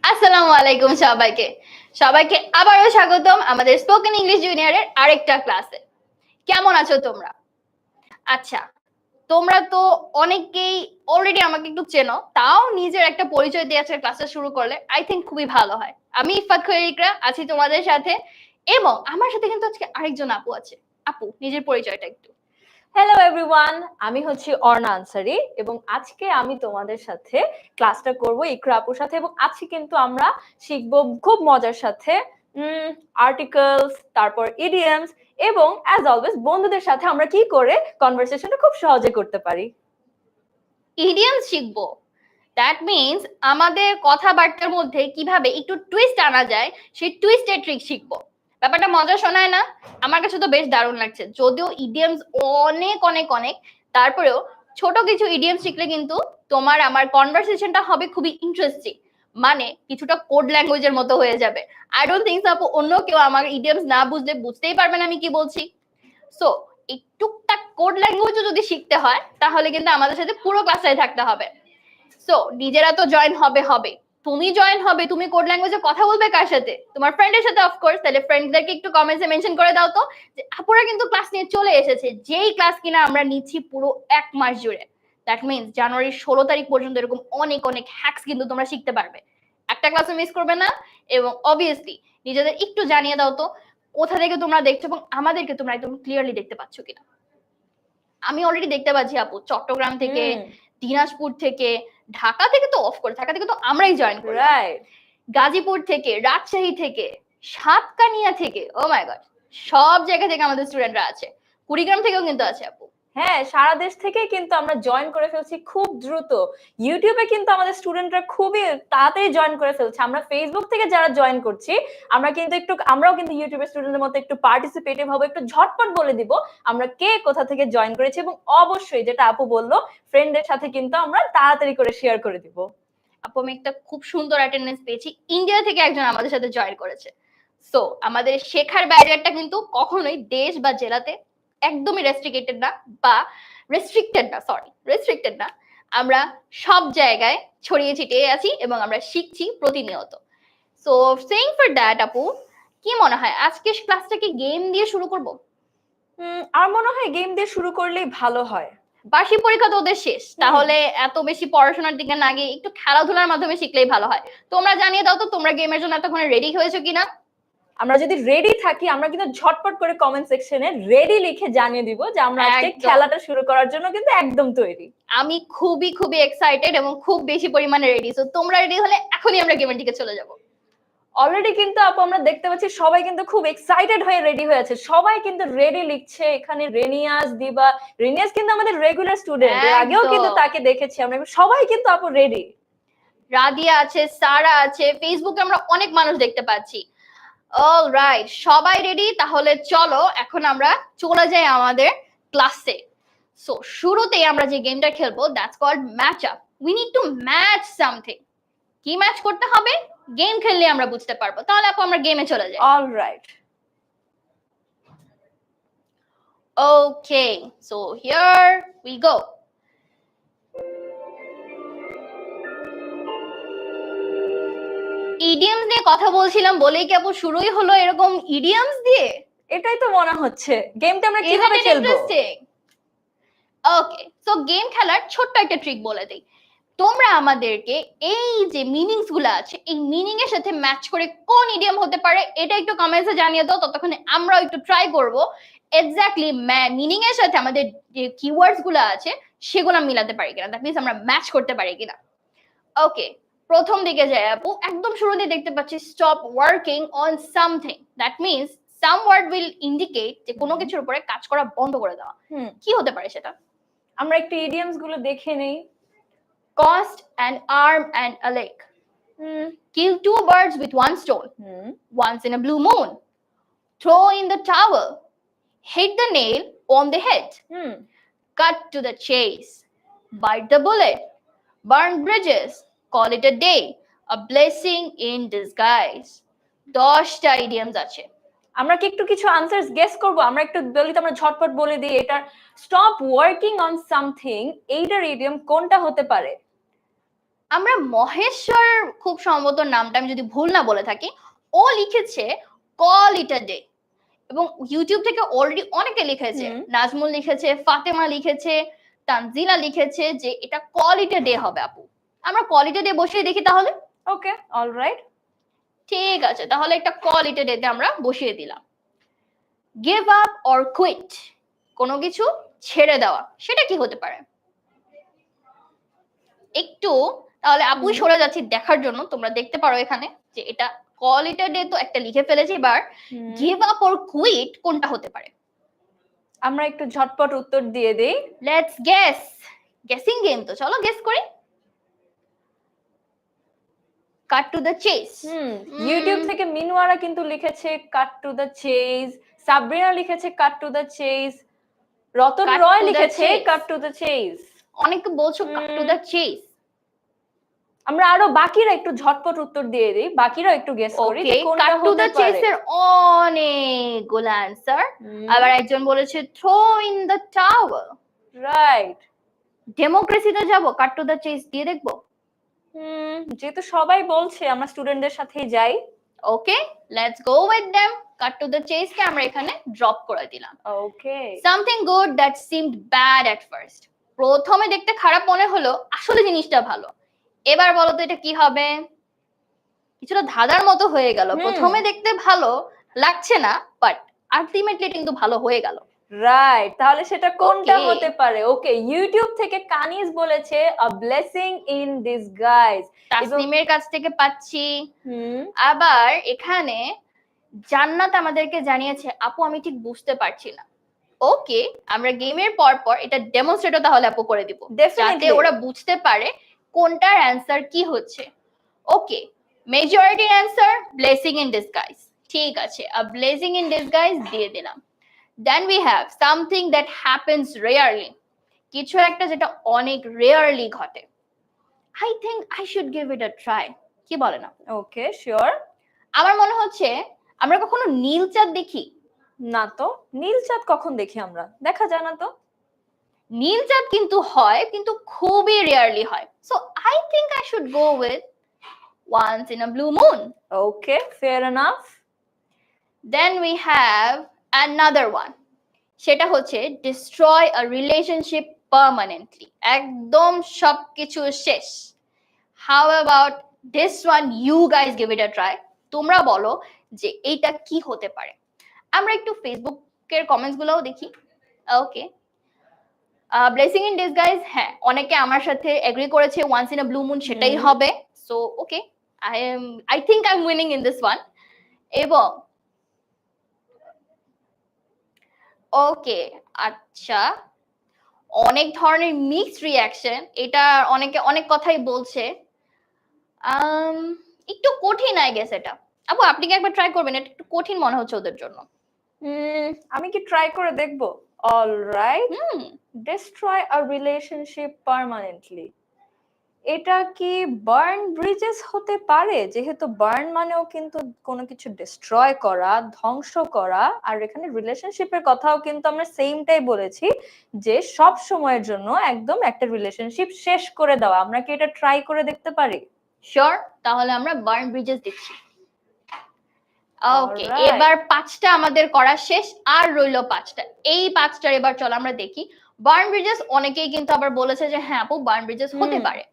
আসসালামু আলাইকুম সবাইকে। সবাইকে আবারও স্বাগতম আমাদের স্পোকেন ইংলিশ জুনিয়রের আরেকটা ক্লাসে। কেমন আছো তোমরা? আচ্ছা, তোমরা তো অনেকেই অলরেডি আমাকে একটু চেনো, তাও নিজের একটা পরিচয় দিয়ে আজকে ক্লাসটা শুরু করলে আই থিংক খুবই ভালো হয়। আমি ইফাত খৈর ইকরা আছি তোমাদের সাথে এবং আমার সাথে কিন্তু আজকে আরেকজন আপু আছে। আপু, নিজের পরিচয়টা একটু। হ্যালো এভরিওয়ান, আমি হচ্ছি অর্ণা আনসারি এবং আজকে আমি তোমাদের সাথে ক্লাসটা করব ইকরা আপুর সাথে এবং আজকে কিন্তু আমরা শিখব খুব মজার সাথে আর্টিকেলস, তারপর ইডিয়মস এবং অ্যাজ অলওয়েজ বন্ধুদের সাথে আমরা কি করে কনভারসেশনটা খুব সহজে করতে পারি। ইডিয়মস শিখবো। দ্যাট মিনস আমাদের কথাবার্তার মধ্যে কিভাবে একটু টুইস্ট আনা যায় সেই টুইস্টের ট্রিক শিখবো। ব্যাপারটা মজা শোনায় না? আমার কাছে তো বেশ দারুণ লাগছে। যদিও ইডিয়মস অনেক অনেক অনেক, তারপরেও ছোট কিছু ইডিয়মস শিখলে কিন্তু তোমার আমার কনভারসেশনটা হবে খুবই ইন্টারেস্টিং। মানে কিছুটা কোড ল্যাঙ্গুয়েজের মতো হয়ে যাবে। আই ডোন্ট থিংক আপু অন্য কেউ আমার ইডিয়মস না বুঝলে বুঝতেই পারবে না আমি কি বলছি। সো এই টুকটাক কোড ল্যাঙ্গুয়েজও যদি শিখতে হয় তাহলে কিন্তু আমাদের সাথে পুরো ক্লাসটাই থাকতে হবে। সো নিজেরা তো জয়েন হবে। তুমি জয়েন হবে, তুমি কোড ল্যাঙ্গুয়েজে কথা বলবে কার সাথে? তোমার ফ্রেন্ডের সাথে অফকোর্স। তাহলে ফ্রেন্ডদেরকে একটু কমেন্টসে মেনশন করে দাও তো যে আপুরা কিন্তু ক্লাস নিয়ে চলে এসেছে, যেই ক্লাস কিনা আমরা নিচ্ছি পুরো 1 মাস জুড়ে। দ্যাট মিনস জানুয়ারির 16 তারিখ পর্যন্ত এরকম অনেক অনেক হ্যাকস কিন্তু তোমরা শিখতে পারবে। একটা ক্লাসও মিস করবে না। এবং অবভিয়াসলি নিজেদের একটু জানিয়ে দাও তো কোথা থেকে তোমরা দেখছো এবং আমাদেরকে তোমরা একদম ক্লিয়ারলি দেখতে পাচ্ছ কিনা। আমি অলরেডি দেখতে পাচ্ছি আপু চট্টগ্রাম থেকে, দিনাজপুর থেকে, ঢাকা থেকে তো অফকোর্স, ঢাকা থেকে তো আমরাই জয়েন করি, রাইট, গাজীপুর থেকে, রাজশাহী থেকে, সাতকানিয়া থেকে, ও মাই গড, সব জায়গা থেকে আমাদের স্টুডেন্টরা আছে। কুড়িগ্রাম থেকেও কিন্তু আছে আপু। হ্যাঁ, সারা দেশ থেকে কিন্তু আমরা জয়েন করে ফেলছি খুব দ্রুত। ইউটিউবে কিন্তু আমাদের স্টুডেন্টরা খুবই তাড়াতাড়ি জয়েন করে ফেলছে। আমরা ফেসবুক থেকে যারা জয়েন করছি, আমরাও কিন্তু ইউটিউবের স্টুডেন্টের মতো একটু পার্টিসিপেটিভ হবো, একটু ঝটপট বলে দিব আমরা কে কোথা থেকে জয়েন করেছি এবং অবশ্যই যেটা আপু বললো ফ্রেন্ডের সাথে কিন্তু আমরা তাড়াতাড়ি করে শেয়ার করে দিব। আপু আমি একটা খুব সুন্দর অ্যাটেন্ডেন্স পেয়েছি, ইন্ডিয়া থেকে একজন আমাদের সাথে জয়েন করেছে। সো আমাদের শেখার ব্যারিয়ারটা কিন্তু কখনোই দেশ বা জেলাতে একদমই রেস্ট্রিক্টেড না, বা রেস্ট্রিক্টেড না। আমরা সব জায়গায় ছড়িয়ে ছিটিয়ে আছি এবং আমরা শিখছি প্রতিনিয়ত। সো সেইং ফর দ্যাট আপু, কি মনে হয় আজকে ক্লাসটাকে গেম দিয়ে শুরু করব? আর মনে হয় গেম দিয়ে শুরু করলেই ভালো হয়। বার্ষিক পরীক্ষা তো ওদের শেষ, তাহলে এত বেশি পড়াশোনার দিকে না গিয়ে একটু খেলাধুলার মাধ্যমে শিখলেই ভালো হয়। তোমরা জানিয়ে দাও তো তোমরা গেমের জন্য এতক্ষণে রেডি হয়েছো কিনা। আমরা যদি রেডি থাকি আমরা কিন্তু ঝটপট করে কমেন্ট সেকশনে রেডি লিখে জানিয়ে দিব যে আমরা আজকে খেলাটা শুরু করার জন্য কিন্তু একদম তৈরি। আমি খুবই খুবই এক্সাইটেড এবং খুব বেশি পরিমাণে রেডি। সো তোমরা রেডি হলে এখনই আমরা গেমের দিকে চলে যাব। অলরেডি কিন্তু আপু আমরা দেখতে পাচ্ছি সবাই কিন্তু খুব এক্সাইটেড হয়ে রেডি হয়ে আছে, সবাই কিন্তু রেডি লিখছে। এখানে রেনিয়াস কিন্তু আমাদের রেগুলার স্টুডেন্ট, এর আগেও কিন্তু তাকে দেখেছি আমরা, সবাই কিন্তু আপু রেডি। রাদিয়া আছে, সারা আছে, ফেসবুকে আমরা অনেক মানুষ দেখতে পাচ্ছি। অলরাইট, সবাই রেডি, তাহলে চলো এখন আমরা চলে যাই আমাদের ক্লাসে। সো শুরুতেই আমরা যে গেমটা খেলবো that's called match up. We need to match something. কি ম্যাচ করতে হবে গেম খেললে আমরা বুঝতে পারবো। তাহলে আপু আমরা গেমে চলে যাই। Alright, okay, so here we go. Idioms নিয়ে কথা বলছিলাম বলেই কি আপু শুরুই হলো এরকম ইডিয়মস দিয়ে? এটাই তো মনে হচ্ছে। গেমটা আমরা কিভাবে খেলবো? ওকে, সো গেম খেলার ছোট্ট একটা ট্রিক বলে দেই। তোমরা আমাদেরকে এই যে মিনিংস গুলো আছে এই মিনিং এর সাথে ম্যাচ করে কোন ইডিয়ম হতে পারে এটা একটু কমেন্টসে জানিয়ে দাও। ততক্ষণে আমরাও একটু ট্রাই করব এক্স্যাক্টলি মিনিং এর সাথে আমাদের যে কিওয়ার্ডস গুলো আছে সেগুলো মিলাতে পারি কিনা, দ্যাট মিন্স আমরা ম্যাচ করতে পারি কিনা। ওকে, প্রথম দিকে যাই আপু, একদম শুরুতে দেখতে পাচ্ছি stop working on something. That means some word will indicate যে কোনো কিছুর উপরে কাজ করা বন্ধ করে দেওয়া। কি হতে পারে সেটা? আমরা একটু ইডিয়মস গুলো দেখে নেই। Cost an arm and a leg. Kill 2 birds with 1 stone. Once in a blue moon. Throw in the towel. Hit the nail on the head. Cut to the chase. Bite the bullet. Burn bridges. Call it a day. A blessing in disguise. 10টা idioms আছে। আমরা কি একটু কিছু answers guess করব? আমরা একটু বলি তো, আমরা ঝটপট বলে দিই। এটা স্টপ ওয়ার্কিং অন সামথিং, এইটার ইডিয়ম কোনটা হতে পারে? আমরা মহেশ্বর, খুব সম্ভবত নামটা আমি যদি ভুল না বলে থাকি, ও লিখেছে কল ইট আ ডে। এবং ইউটিউব থেকে অলরেডি অনেকে লিখেছে, নাজমুল লিখেছে, ফাতেমা লিখেছে, তানজিলা লিখেছে যে এটা কল ইট আ ডে হবে আপু। আমরা কল ইট আ ডে বসিয়ে দেখি তাহলে। ওকে, অলরাইট, ঠিক আছে, তাহলে একটা কল ইট আ ডে তে আমরা বসিয়ে দিলাম। গিভ আপ অর কুইট, কোনো কিছু ছেড়ে দেওয়া, সেটা কি হতে পারে? একটু তাহলে আপুই সরে যাচ্ছি দেখার জন্য, তোমরা দেখতে পারো এখানে যে এটা কল ইট আ ডে তো একটা লিখে ফেলেছি, এবার গিভ আপ অর কুইট কোনটা হতে পারে? আমরা একটু ঝটপট উত্তর দিয়ে দেই। লেটস গেস, গেসিং গেম তো, চলো গেস করি। Cut to the chase. YouTube থেকে মিনুয়ারা কিন্তু লিখেছে cut to the chase, Sabrina লিখেছে cut to the chase, Ratan Cut Roy to the লিখেছে chase. Cut to the chase. অনেকে বলছো কাট টু দ্য চেস। আমরা আরো বাকিরা একটু ঝটপট উত্তর দিয়ে দিই, বাকিরা একটু গেস করি যে ওকে, কোনটা কাট টু হতে দ্য চেস পারে। এর অনেকগুলো অ্যানসার। আবার একজন বলেছে throw in the tower. Right, ডেমোক্রেসিতে যাব, কাট টু দ্য চেস দিয়ে দেখবো। যেহেতু সবাই বলছে আমরা স্টুডেন্টদের সাথেই যাই। Okay, let's go with them. Cut to the chase কে আমরা এখানে ড্রপ করে দিলাম। Okay, something good that seemed bad at first. প্রথমে দেখতে খারাপ মনে হলো, আসলে জিনিসটা ভালো। এবার বলো তো এটা কি হবে? কিছুটা ধাঁধার মতো হয়ে গেল। প্রথমে দেখতে ভালো লাগছে না, বাট আলটিমেটলি কিন্তু ভালো হয়ে গেল। রাইট, তাহলে সেটা কোনটা Okay. হতে পারে? ওকে, ইউটিউব থেকে কানিজ বলেছে আ ব্লেসিং ইন ডিসগাইজ। তাসনিমের কাছ থেকে পাচ্ছি। আবার এখানে জান্নাত আমাদেরকে জানিয়েছে আপু আমি ঠিক বুঝতে পারছি না। ওকে, আমরা গেমের পর পর এটা ডেমনস্ট্রেটও তাহলে আপু করে দিব, যাতে ডেফিনেটলি ওরা বুঝতে পারে কোনটার অ্যান্সার কি হচ্ছে। ওকে, মেজরিটির অ্যান্সার ব্লেসিং ইন ডিসগাইজ। ঠিক আছে, আ ব্লেসিং ইন ডিসগাইজ দিয়ে দিলাম। Then we have something that happens rarely, কিছু একটা যেটা অনেক রেয়ারলি ঘটে। I think I should give it a try. কি বলেন আপু? Okay, sure. আমার মনে হচ্ছে আমরা কখনো নীল চাঁদ দেখি? না তো, নীল চাঁদ কখন দেখি আমরা? দেখা যায় না তো। নীল চাঁদ কিন্তু হয়, কিন্তু খুবই রেয়ারলি হয়। So I think I should go with once in a blue moon. Okay, fair enough. Then we have another one, সেটা হচ্ছে ডিস্ট্রয় আ রিলেশনশিপ পার্মানেন্টলি, একদম সবকিছু শেষ। How about this one? You guys give it a try. তোমরা বলো যে এইটা কি হতে পারে। আমরা একটু ফেসবুকের কমেন্টস গুলোও দেখি। ওকে, ব্লেসিং ইন ডিসগাইজ, হ্যাঁ অনেকে আমার সাথে এগ্রি করেছে once in a blue moon সেটাই হবে। So okay, I think I am winning in this one. এবং ওকে, আচ্ছা, অনেক ধরনের মিক্সড রিঅ্যাকশন, এটা অনেকে অনেক কথাই বলছে। একটু কঠিন আই গেস এটা। আপু আপনি কি একবার ট্রাই করবেন? এটা একটু কঠিন মনে হচ্ছে ওদের জন্য। আমি কি ট্রাই করে দেখব? Alright, destroy a relationship permanently, এটা কি বার্ন ব্রিজেস হতে পারে? যেহেতু বার্ন মানেও কিন্তু কোনো কিছু ডিস্ট্রয় করা, ধ্বংস করা, আর এখানে রিলেশনশিপের কথাও কিন্তু আমরা সেমটাই বলেছি যে সব সময়ের জন্য একদম একটা রিলেশনশিপ শেষ করে দেওয়া। আমরা কি এটা ট্রাই করে দেখতে পারি? শিওর, তাহলে আমরা বার্ন ব্রিজেস দিচ্ছি। ওকে, Alright. এবার 5টা আমাদের করা শেষ, আর রইলো 5টা। এই 5টার এবার চলো আমরা দেখি। বার্ন ব্রিজেস অনেকেই কিন্তু আবার বলেছে যে হ্যাঁ আপু বার্ন ব্রিজেস হতে পারে।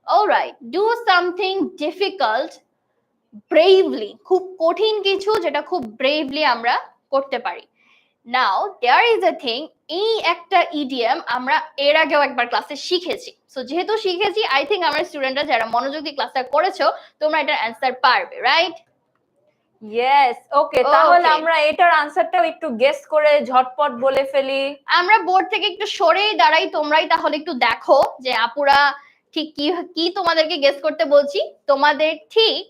Alright, do something difficult bravely, খুব কঠিন কিছু যেটা খুব ব্রেভলি আমরা করতে পারি। নাও দেয়ার ইজ আ থিং, এই একটা ইডিয়াম আমরা এর আগেও একবার ক্লাসে শিখেছি। সো যেহেতু শিখেছি, আই থিংক আমার স্টুডেন্টরা যারা মনোযোগ দিয়ে ক্লাসটা করেছো তোমরা এটার অ্যান্সার পারবে, রাইট? ইয়েস, ওকে, তাহলে আমরা এটার আনসারটাও একটু গেস করে ঝটপট বলে ফেলি। আমরা বোর্ড থেকে একটু সরেই দাঁড়াই, তোমরাই তাহলে একটু দেখো যে আপুরা ঠিক কি কি তোমাদেরকে গেস করতে বলছি। তোমাদের ঠিক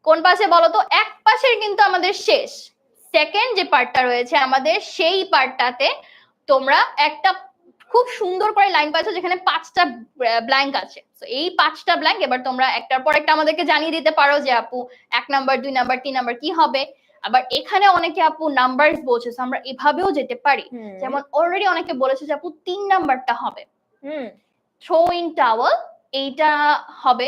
কোন পাশে বলো তো? এক পাশের কিন্তু আমাদের শেষ, সেকেন্ড যে পার্টটা রয়েছে আমাদের সেই পার্টটাতে তোমরা একটা খুব সুন্দর করে লাইন পাচ্ছ যেখানে 5টা ব্ল্যাঙ্ক আছে। তো এই 5টা ব্ল্যাঙ্ক এবার তোমরা একটার পর একটা আমাদেরকে জানিয়ে দিতে পারো যে আপু 1 নাম্বার 2 নাম্বার 3 নাম্বার কি হবে। আবার এখানে অনেকে আপু নাম্বারস বলছে, আমরা এভাবেও যেতে পারি। যেমন অলরেডি অনেকে বলেছে যে আপু 3 নাম্বারটা হবে, থ্রো ইন টাওয়াল এইটা হবে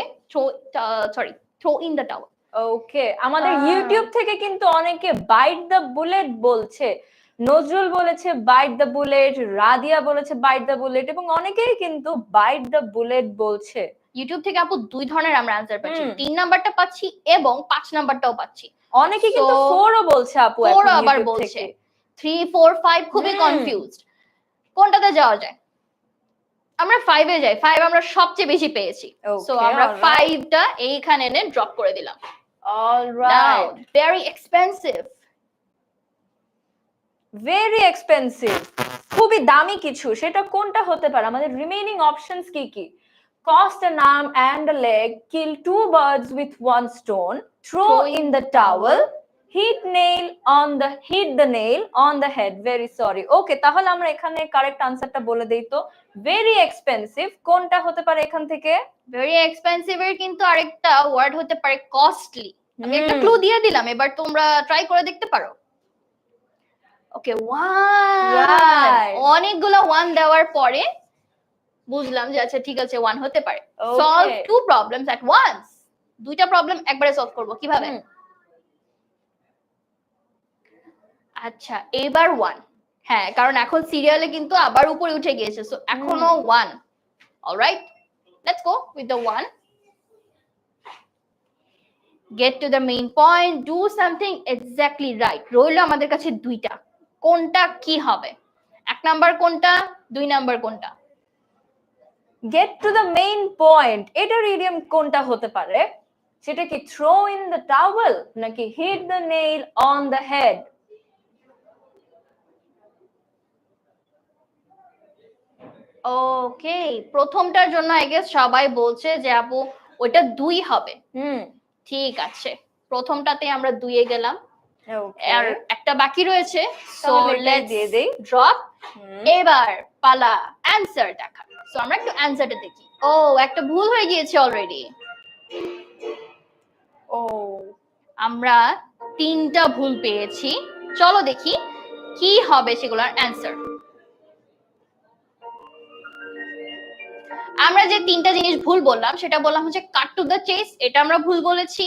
থ্রো ইন দ্য টাওয়ার। ওকে, আমাদের ইউটিউব থেকে কিন্তু অনেকে বাইট দ্য বুলেট বলছে, নজরুল বলেছে বাইট দ্য বুলেট, রাদিয়া বলেছে বাইট দ্য বুলেট, এবং অনেকেই কিন্তু বাইট দ্য বুলেট বলছে। ইউটিউব থেকে আপু দুই ধরনের আমরা আনসার পাচ্ছি, হুম। 3 নাম্বারটা পাচ্ছি এবং 5 নাম্বারটাও পাচ্ছি। অনেকে কিন্তু So, 4 ও বলছে আপু, 4 এখন আবার ইউটিউব বলছে, থেকে। 3 4 5 খুবই কনফিউজড, কোনটাতে যাওয়া যায়? আমরা 5 এ যাই, 5 আমরা সবচেয়ে বেশি পেয়েছি, সো Okay, আমরা alright. 5 টা এইখানে এনে ড্রপ করে দিলাম। Now, alright, very expensive. Very expensive, খুবই দামি কিছু, সেটা কোনটা হতে পারে? আমাদের রিমেইনিং অপশনস কি কি? Cost an arm and a leg, kill 2 birds with 1 stone, throw in the towel, hit the nail on the head. Very sorry. ওকে, তাহলে আমরা এখানে কারেক্ট আনসারটা বলে দেই তো। ভেরি এক্সপেন্সিভ কোনটা হতে পারে এখান থেকে? ভেরি এক্সপেন্সিভ এর কিন্তু আরেকটা ওয়ার্ড হতে পারে কস্টলি। আমি একটা ক্লু দিয়ে দিলাম, এবার তোমরা ট্রাই করে দেখতে পারো। ওকে, 1, Right. অনেকগুলো 1 দেওয়ার পরে বুঝলাম যে আচ্ছা ঠিক আছে 1 হতে পারে। Okay. Solve 2 problems at once, দুইটা প্রবলেম একবারে সলভ করব কিভাবে? আচ্ছা, এবার 1, হ্যাঁ, কারণ এখন সিরিয়ালে কিন্তু আবার উপরে উঠে গিয়েছে, সো এখনো 1। Alright, let's go with the 1। Get to the main point, do something exactly right. রইলো আমাদের কাছে দুইটা, কোনটা কি হবে? 1 নাম্বার কোনটা, 2 নাম্বার কোনটা? Get to the main point, এটার ইডিয়ম কোনটা হতে পারে? সেটা কি থ্রো ইন দ্য টাওয়েল নাকি hit the nail on the head? Okay, প্রথমটার জন্য আই গেস সবাই বলছে যে আপু ওটা 2 হবে। ঠিক আছে, প্রথমটাতে আমরা 2 এ গেলাম, আর একটা বাকি রয়েছে, সো লেটস দিয়ে দেই। ড্রপ। এবার পালা অ্যানসার দেখা, সো আমরা একটু অ্যানসারটা দেখি। ও, একটা ভুল হয়ে গিয়েছে অলরেডি। ও, আমরা 3টা ভুল পেয়েছি, চলো দেখি কি হবে সেগুলোর অ্যানসার। আমরা যে 3টা জিনিস ভুল বললাম সেটা বললাম হচ্ছে কাট টু দ্য চেস, এটা আমরা ভুল বলেছি।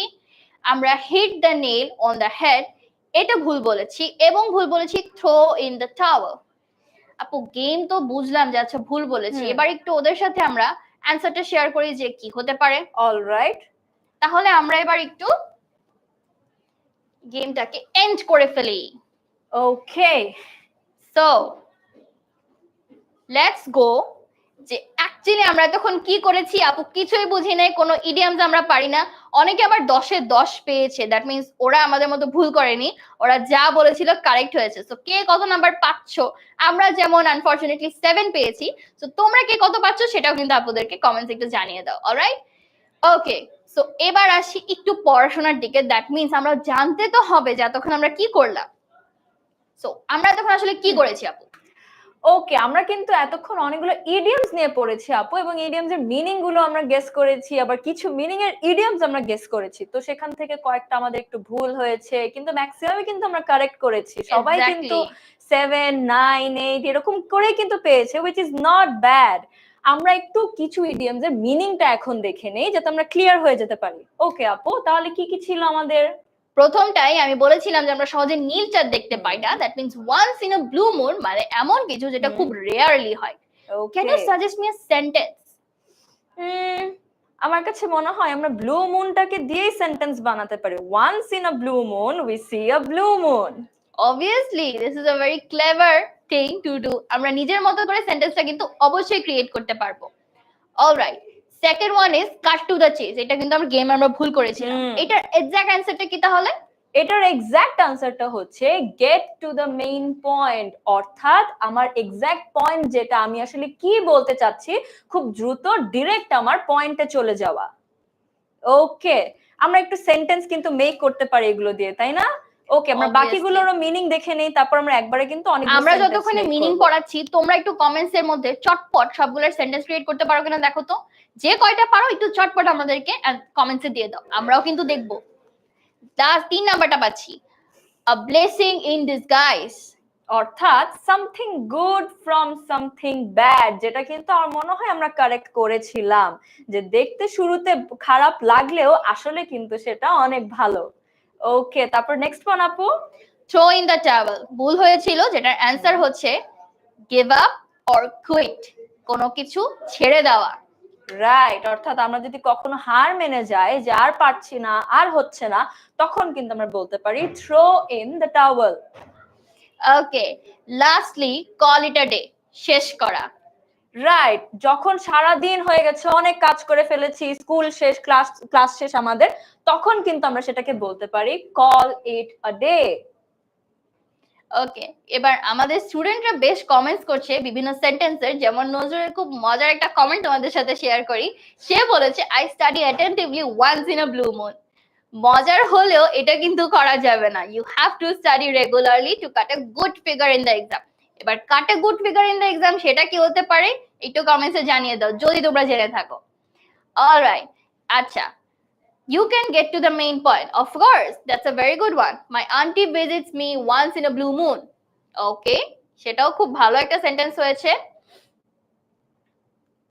আমরা hit the nail on the head, এটা ভুল বলেছি, এবং ভুল বলেছি থ্রো ইন দ্য টাওয়েল। আপু গেম তো বুঝলাম যে আচ্ছা ভুল বলেছি, এবার একটু ওদের সাথে আমরা অ্যানসারটা শেয়ার করি যে কি হতে পারে। অলরাইট, তাহলে আমরা এবার একটু গেমটাকে এন্ড করে ফেলি। ওকে, সো লেটস গো, যে অ্যাকচুয়ালি আমরা তখন কি করেছি আপু, কিছুই বুঝি নাই, কোনো ইডিয়ামস আমরা পারি না। অনেকে আবার 10 এ 10 পেয়েছে, দ্যাট মিন্স ওরা আমাদের মতো ভুল করেনি, ওরা যা বলেছিল কারেক্ট হয়েছে। সো কে কত নাম্বার পাচ্ছ? আমরা যেমন আনফরচুনেটলি 7 পেয়েছি, সো তোমরা কে কত পাচ্ছ সেটাও কিন্তু আপুদেরকে কমেন্টস একটু জানিয়ে দাও। অলরাইট, ওকে, সো এবার আসি একটু পড়াশোনার দিকে। দ্যাট মিন্স আমরা জানতে তো হবে যে এতক্ষণ আমরা কি করলাম। সো আমরা এতক্ষণ আসলে কি করেছি আপু? ওকে, আমরা কিন্তু এতক্ষণ অনেকগুলো ইডিয়মস নিয়ে পড়েছি আপু, এবং ইডিয়মস এর মিনিং গুলো আমরা গেস করেছি, আবার কিছু মিনিং এর ইডিয়মস আমরা গেস করেছি। তো সেখান থেকে কয়েকটা আমাদের একটু ভুল হয়েছে, কিন্তু ম্যাক্সিমামই কিন্তু আমরা কারেক্ট করেছি। সবাই কিন্তু 7 9 8 এরকম করে কিন্তু পেয়েছে, হুইচ ইজ নট ব্যাড। আমরা একটু কিছু ইডিয়মস এর মিনিংটা এখন দেখে নেই, যাতে আমরা ক্লিয়ার হয়ে যেতে পারি। ওকে আপু, তাহলে কি কি ছিল আমাদের? প্রথমটাই আমি বলেছিলাম যে আমরা সহজে নীল চাঁদ দেখতে পাই না, that means once in a blue moon, মানে এমন কিছু যেটা খুব রেয়ারলি হয়। Can you suggest me a sentence? আমার কাছে মনে হয় আমরা ব্লু মুনটাকে দিয়েই সেন্টেন্স বানাতে পারি। Once in a blue moon we see a blue moon. Obviously this is a very clever thing to do. আমরা নিজের মতো করে সেন্টেন্সটা কিন্তু অবশ্যই ক্রিয়েট করতে পারবো। Alright, second one is cut to the chase, এটা কিন্তু আমরা গেমে আমরা ভুল করেছিলাম। এটার এক্সাক্ট অ্যানসারটা কি তাহলে? এটার এক্সাক্ট আনসারটা হচ্ছে get to the main point, অর্থাৎ আমার এক্সাক্ট পয়েন্ট যেটা, আমি আসলে কি বলতে চাচ্ছি, খুব দ্রুত ডিরেক্ট আমার পয়েন্টে চলে যাওয়া। ওকে, আমরা একটু সেন্টেন্স কিন্তু মেক করতে পারি এগুলো দিয়ে, তাই না? ওকে, আমরা বাকিগুলোরও মিনিং দেখে নেই, তারপর আমরা একবারে কিন্তু অনেক আমরা যতক্ষণে মিনিং পড়াচ্ছি তোমরা একটু কমেন্টস এর মধ্যে চটপট সবগুলোর সেন্টেন্স ক্রিয়েট করতে পারো কিনা দেখো তো। যে কয়টা পারো একটু চটপট আমাদেরকে কমেন্টস এ দিয়ে দাও, আমরাও কিন্তু দেখবো। 3 নাম্বারটা পাচ্ছি, a blessing in disguise. অর্থাৎ something good from something bad, যেটা কিন্তু আমার মনে হয় আমরা কারেক্ট করেছিলাম, যে দেখতে শুরুতে খারাপ লাগলেও আসলে কিন্তু সেটা অনেক ভালো। ওকে, তারপর নেক্সট ওয়ান আপু। থ্রো ইন দ্য টাওয়েল ভুল হয়েছিল, যেটার অ্যান্সার হচ্ছে গিভ আপ অর কুইট, কোনো কিছু ছেড়ে দেওয়া। রাইট, অর্থাৎ আমরা যদি কখনো হার মেনে যাই যে আর পারছি না, আর হচ্ছে না, তখন কিন্তু আমরা বলতে পারি throw in the towel. Okay, lastly call it a day, শেষ করা। রাইট, যখন সারা দিন হয়ে গেছে, অনেক কাজ করে ফেলেছি, স্কুল শেষ, ক্লাস শেষ আমাদের, তখন কিন্তু আমরা সেটাকে বলতে পারি কল ইট আ ডে। ওকে, এবার আমাদের স্টুডেন্টরা বেশ কমেন্টস করছে বিভিন্ন সেন্টেন্সের, যেমন নজরুলের খুব মজার একটা কমেন্ট তোমাদের সাথে শেয়ার করি। সে বলেছে I study attentively once in a blue moon. মজার হলেও এটা কিন্তু করা যাবে না, you have to study regularly to cut a good figure in the exam. এবার cut a good figure in the exam সেটা কি হতে পারে, একটু কমেন্টসে জানিয়ে দাও যদি তোমরা জেনে থাকো। অলরাইট, আচ্ছা, you can get to the main point. Of course, that's a very good one. My auntie visits me once in a blue moon. Okay, সেটাও খুব ভালো একটা সেন্টেন্স হয়েছে।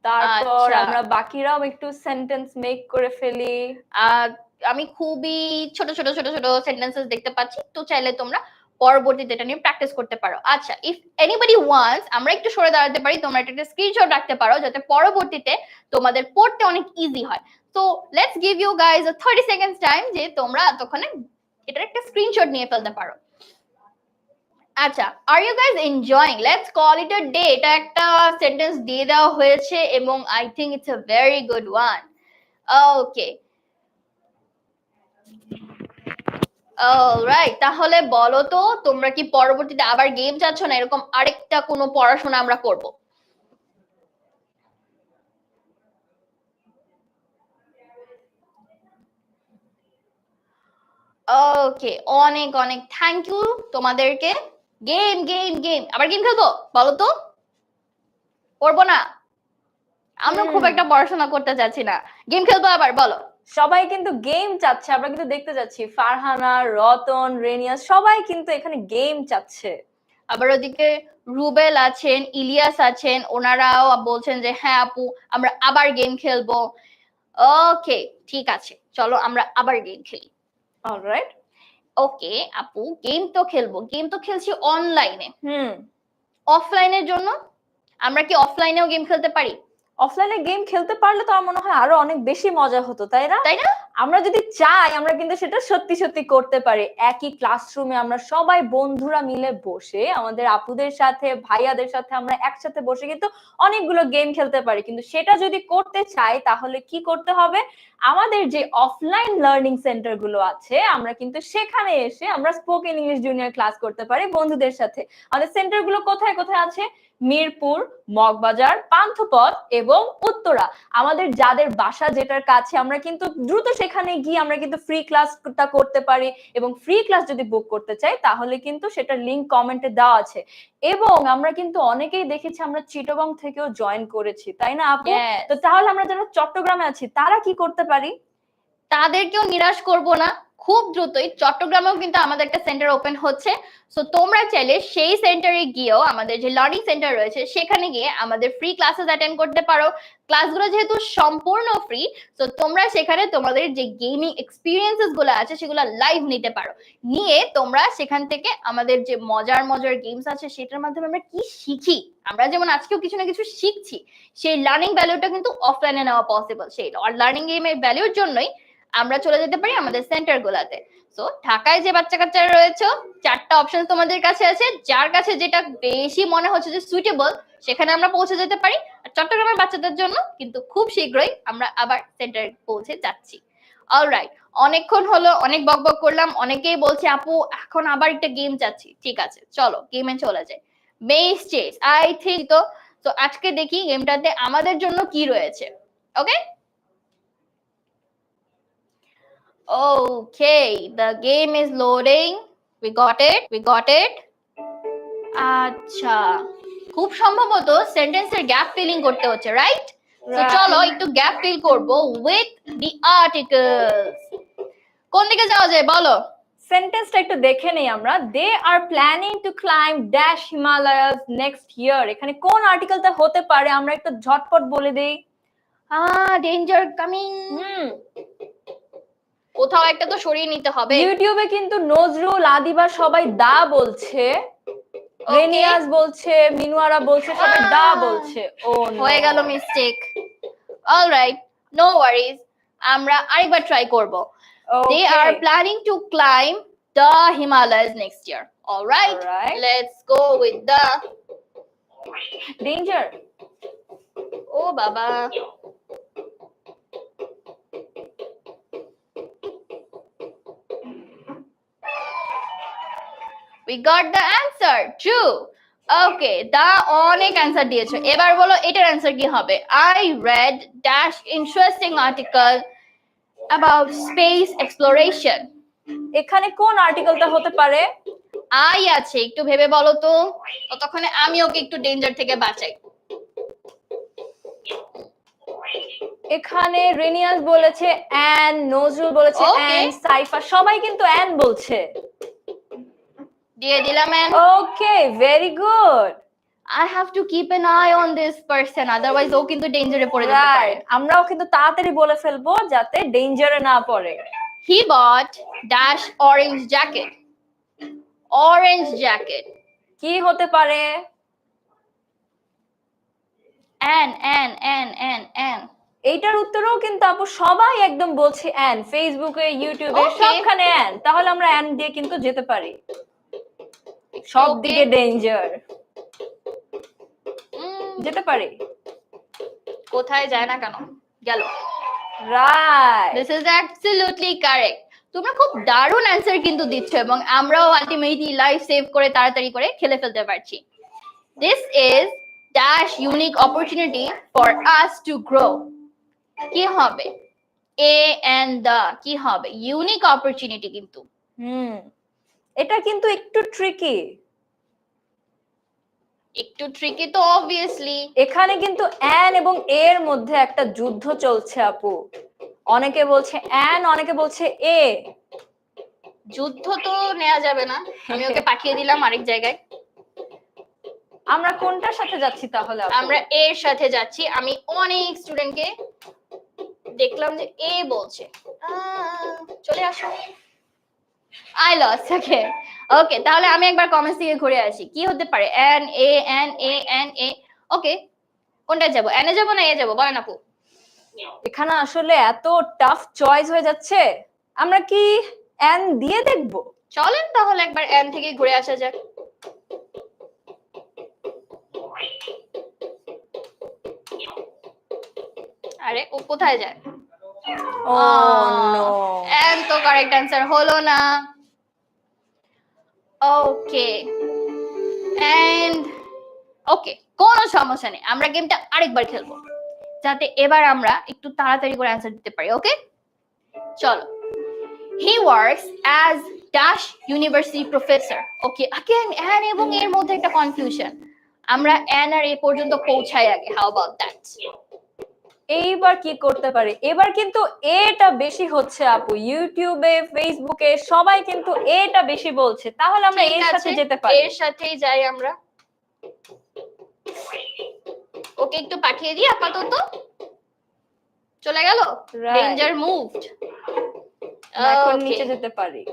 তারপর আচ্ছা, আমরা বাকিরাও একটু সেন্টেন্স মেক করে ফেলি। আমি খুবই ছোট ছোট ছোট ছোট সেন্টেন্সেস দেখতে পাচ্ছি, তো চাইলে তোমরা পরবর্তীতে এটা নিয়ে প্র্যাকটিস করতে পারো। আচ্ছা, ইফ এনিবডি ওয়ান্টস, আমরা একটু সরে দাঁড়াতে পারি, তোমরা একটা স্ক্রিনশট রাখতে পারো যাতে পরবর্তীতে তোমাদের পড়তে অনেক ইজি হয়। তো let's give you guys 30 seconds time, যে তোমরা তখন এটার একটা স্ক্রিনশট নিয়ে ফেলতে পারো। আচ্ছা, are you guys enjoying, let's call it a day, এটা একটা সেন্টেন্স দিয়ে দেওয়া হয়েছে এবং I think it's a very good one. Okay, right, তাহলে বলো তো তোমরা কি পরবর্তীতে আবার গেম চাচ্ছ, না এরকম আরেকটা কোনো পড়াশোনা আমরা করব? ওকে, অনেক অনেক থ্যাংক ইউ তোমাদেরকে। গেম গেম গেম, আবার গেম খেলবো বলো তো? করবো না, আমরা খুব একটা পড়াশোনা করতে চাচ্ছি না, গেম খেলবো আবার বলো। সবাই কিন্তু গেম চাচ্ছে, আমরা কিন্তু দেখতে যাচ্ছি ফারহানা, রতন, রেনিয়া সবাই কিন্তু এখানে গেম চাচ্ছে। আবার ওদিকে রুবেল আছেন, ইলিয়াস আছেন, ওনারাও বলছেন যে হ্যাঁ আপু আমরা আবার গেম খেলবো। ওকে, ঠিক আছে, চলো আমরা আবার গেম খেলি। অলরাইট, ওকে আপু, গেম তো খেলবো, গেম তো খেলছি অনলাইনে, হুম, অফলাইনের জন্য আমরা কি অফলাইনেও গেম খেলতে পারি? অফলাইনে গেম খেলতে পারলে তো আমার মনে হয় আরো অনেক বেশি মজা হতো, তাই না? তাই না? আমরা যদি চাই আমরা কিন্তু সেটা সত্যি সত্যি করতে পারি। একই ক্লাসরুমে আমরা সবাই বন্ধুরা মিলে বসে আমাদের আপুদের সাথে, ভাইয়াদের সাথে আমরা একসাথে বসে কিন্তু অনেকগুলো গেম খেলতে পারি। কিন্তু সেটা যদি করতে চাই তাহলে কি করতে হবে? আমাদের যে অফলাইন লার্নিং সেন্টার গুলো আছে, আমরা কিন্তু সেখানে এসে আমরা স্পোকেন ইংলিশ জুনিয়র ক্লাস করতে পারি বন্ধুদের সাথে। আমাদের সেন্টার গুলো কোথায় কোথায় আছে? মিরপুর, মগবাজার, পান্থপথ এবং উত্তরা। আমাদের যাদের বাসা যেটার কাছে, আমরা কিন্তু দ্রুত সেখানে গিয়ে আমরা কিন্তু ফ্রি ক্লাসটা করতে পারি, এবং ফ্রি ক্লাস যদি বুক করতে চাই তাহলে কিন্তু সেটার লিংক কমেন্টে দেওয়া আছে। এবং আমরা কিন্তু অনেকেই দেখেছি আমরা চিটাগং থেকেও জয়েন করেছি, তাই না আপু? Yes. তো তাহলে আমরা যারা চট্টগ্রামে আছি তারা কি করতে পারি? তাদেরকেও নিরাশ করব না, খুব দ্রুতই চট্টগ্রামেও কিন্তু আমাদের একটা সেন্টার ওপেন হচ্ছে। সো তোমরা চাইলে সেই সেন্টারে গিয়েও, আমাদের যে লার্নিং সেন্টার রয়েছে সেখানে গিয়ে আমাদের ফ্রি ক্লাসেস অ্যাটেন্ড করতে পারো। ক্লাসগুলো যেহেতু সম্পূর্ণ ফ্রি, তো তোমরা সেখানে তোমাদের যে গেমিং এক্সপিরিয়েন্সেস গুলো আছে সেগুলো লাইভ নিতে পারো। নিয়ে তোমরা সেখান থেকে আমাদের যে মজার মজার গেমস আছে সেটার মাধ্যমে আমরা কি শিখি, আমরা যেমন আজকেও কিছু না কিছু শিখছি, সেই লার্নিং ভ্যালুটা কিন্তু অফলাইনে নেওয়া পসিবল। সেই লার্নিং গেমের ভ্যালুর জন্যই আমরা চলে যেতে পারি আমাদের সেন্টার গুলাতে। সো ঢাকায় যে বাচ্চা কাচ্চারা রয়েছে, চারটা অপশন তোমাদের কাছে আছে, যার কাছে যেটা বেশি মনে হচ্ছে যে সুইটেবল সেখানে আমরা পৌঁছে যেতে পারি। আর চট্টগ্রামের বাচ্চাদের জন্য কিন্তু খুব শীঘ্রই আমরা আবার সেন্টারে পৌঁছে যাচ্ছি। অলরাইট, অনেকক্ষণ হলো, অনেক বকবক করলাম, অনেকেই বলছে আপু এখন আবার একটা গেম চাচ্ছি। ঠিক আছে, চলো গেমে চলে যাই। মেইস চেস, আই থিংক তো। তো আজকে দেখি গেমটাতে আমাদের জন্য কি রয়েছে। ওকে, okay, the game is loading. We got it, we got it. আচ্ছা, খুব সম্ভবত সেন্টেন্সের গ্যাপ ফিলিং করতে হচ্ছে, রাইট? তো চলো একটু গ্যাপ ফিল করব উইথ দি আর্টিকেলস। কোন দিকে যাওয়া যায় বলো? সেন্টেন্সটা একটু দেখে নেই আমরা। They are planning to climb dash Himalayas next year. এখানে কোন আর্টিকেলটা হতে পারে আমরা একটু ঝটপট বলে দেই। Danger coming. কোথাও একটা তো সরিয়ে নিতে হবে। ইউটিউবে কিন্তু নজরুল, আদিবা সবাই দা বলছে, রেনিয়াজ বলছে, মিনুয়ারা বলছে, সবাই দা বলছে। ও হয়ে গেল মিস্টেক। অলরাইট, নো ওয়ারিজ, আমরা আরেকবার ট্রাই করব। They are planning to climb the Himalayas next year. Alright, let's go with the danger. Oh baba. We got the answer. True. Okay, the অনেক অ্যান্সার দিয়েছো। এবার বলো এটার অ্যান্সার কি হবে? I read dash interesting article about space exploration. এখানে কোন আর্টিকেলটা হতে পারে? আই আছে, একটু ভেবে বলো তো। ততক্ষণে আমি ওকে একটু ডেঞ্জার থেকে বাঁচাই। এখানে রেনিয়াস বলেছে অ্যান, নজরুল বলেছে অ্যান, সাইফা সবাই কিন্তু অ্যান বলছে। দিয়ে দিলাম an. Okay, very good. I have to keep an eye on this person, otherwise ও কিন্তু ডেঞ্জারে পড়ে যেতে পারে। আমরাও কিন্তু তাড়াতাড়ি বলে ফেলবো যাতে ডেঞ্জারে না পড়ে। He bought dash orange jacket. Orange jacket কি হতে পারে? অ্যান। এইটার উত্তরও কিন্তু আপু সবাই একদম বলছে অ্যান, ফেসবুকে, ইউটিউবে সবখানে অ্যান। তাহলে আমরা অ্যান দিয়ে কিন্তু যেতে পারি। সব দিকে ডেঞ্জার যেতে পারি। কোথায় যায় না কেন, গেল। Right, this is absolutely correct. তোমরা খুব দারুণ অ্যান্সার কিন্তু দিচ্ছ এবং আমরাও আলটিমেটলি লাইফ সেভ করে তাড়াতাড়ি করে খেলে ফেলতে পারছি। This is dash unique opportunity for us to grow. কি হবে? A and the কি হবে? ইউনিক অপরচুনিটি কিন্তু। এটা কিন্তু একটু ট্রিকি। একটু ট্রিকি তো অবভিয়াসলি। এখানে কিন্তু অ্যান এবং এর মধ্যে একটা যুদ্ধ চলছে আপু। অনেকে বলছে অ্যান, অনেকে বলছে এ। যুদ্ধ তো নেওয়া যাবে না, আমি ওকে পাঠিয়ে দিলাম আরেক জায়গায়। আমরা কোনটার সাথে যাচ্ছি তাহলে? আমরা এর সাথে যাচ্ছি। আমি অনেক স্টুডেন্টকে দেখলাম যে এ বলছে। চলে আসো। I lost. ওকে, তাহলে আমি একবার কমেন্টস থেকে ঘুরে আসি। কি হতে পারে? N A N A N A. Okay, কোনটা যাব? এনে যাব না এ যাব? বলেন আপু। এখানে আসলে এত টাফ চয়েস হয়ে যাচ্ছে, আমরা কি এন দিয়ে দেখব? চলেন তাহলে একবার এন থেকে ঘুরে আসা যাক। আরে ও কোথায় যায়? ও নো, এন তো কারেক্ট অ্যান্সার হলো না। ওকে এন্ড ওকে, কোনো সমস্যা নেই, আমরা গেমটা আরেকবার খেলবো যাতে এবার আমরা একটু তাড়াতাড়ি করে অ্যান্সার দিতে পারি। ওকে চলো। He works as dash university professor. Okay, again N এবং এর মধ্যে একটা কনফিউশন। আমরা এন আর এ পর্যন্ত পৌঁছাই আগে। How about that? এইবার কি করতে পারি? এবার কিন্তু এটা বেশি হচ্ছে আপু। ইউটিউবে, ফেসবুকে সবাই কিন্তু এটা বেশি বলছে। তাহলে আমরা এর সাথে যেতে পারি। এর সাথেই যাই আমরা। ওকে একটু পাঠিয়ে দিই আপাতত। চলে গেল। Danger moved. এখন নিচে যেতে পারি।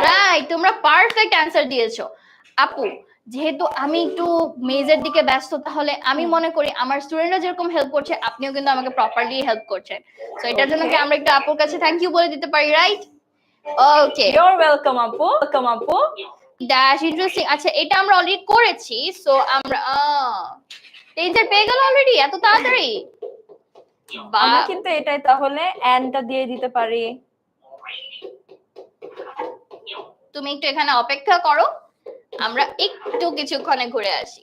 রাইট, তোমরা পারফেক্ট অ্যান্সার দিয়েছো আপু। যেহেতু আমি একটু মেজের দিকে ব্যস্ত, তাহলে আমি মনে করি আমার স্টুডেন্টরা যেরকম হেল্প করছে আপনিও কিন্তু আমাকে প্রপারলি হেল্প করছেন। সো এটার জন্য কি আমরা একটু আপুর কাছে থ্যাংক ইউ বলে দিতে পারি? Right, okay, you are welcome আপু। ওয়েলকাম আপু। That's interesting. আচ্ছা, এটা আমরা অলরেডি করেছি। সো আমরা ডেঞ্জার পেয়ে গেল অলরেডি এত তাড়াতাড়ি। আমরা কিন্তু এটাই তাহলে এনটা দিয়ে দিতে পারি। তুমি একটু এখানে অপেক্ষা করো, আমরা একটু কিছুক্ষণে ঘুরে আসি।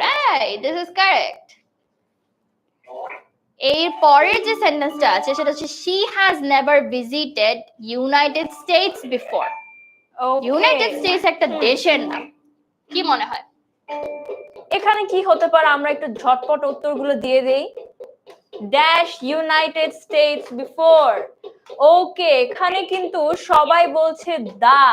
Right, this is correct. এর পরের যে সেন্টেন্সটা আছে সেটা হচ্ছে she has never visited United States before. United states একটা দেশের নাম, কি মনে হয়? এখানে কি হতে পারে আমরা একটু ঝটপট উত্তরগুলো দিয়ে দেই। Dash United States before. Okay, এখানে কিন্তু সবাই বলছে দা।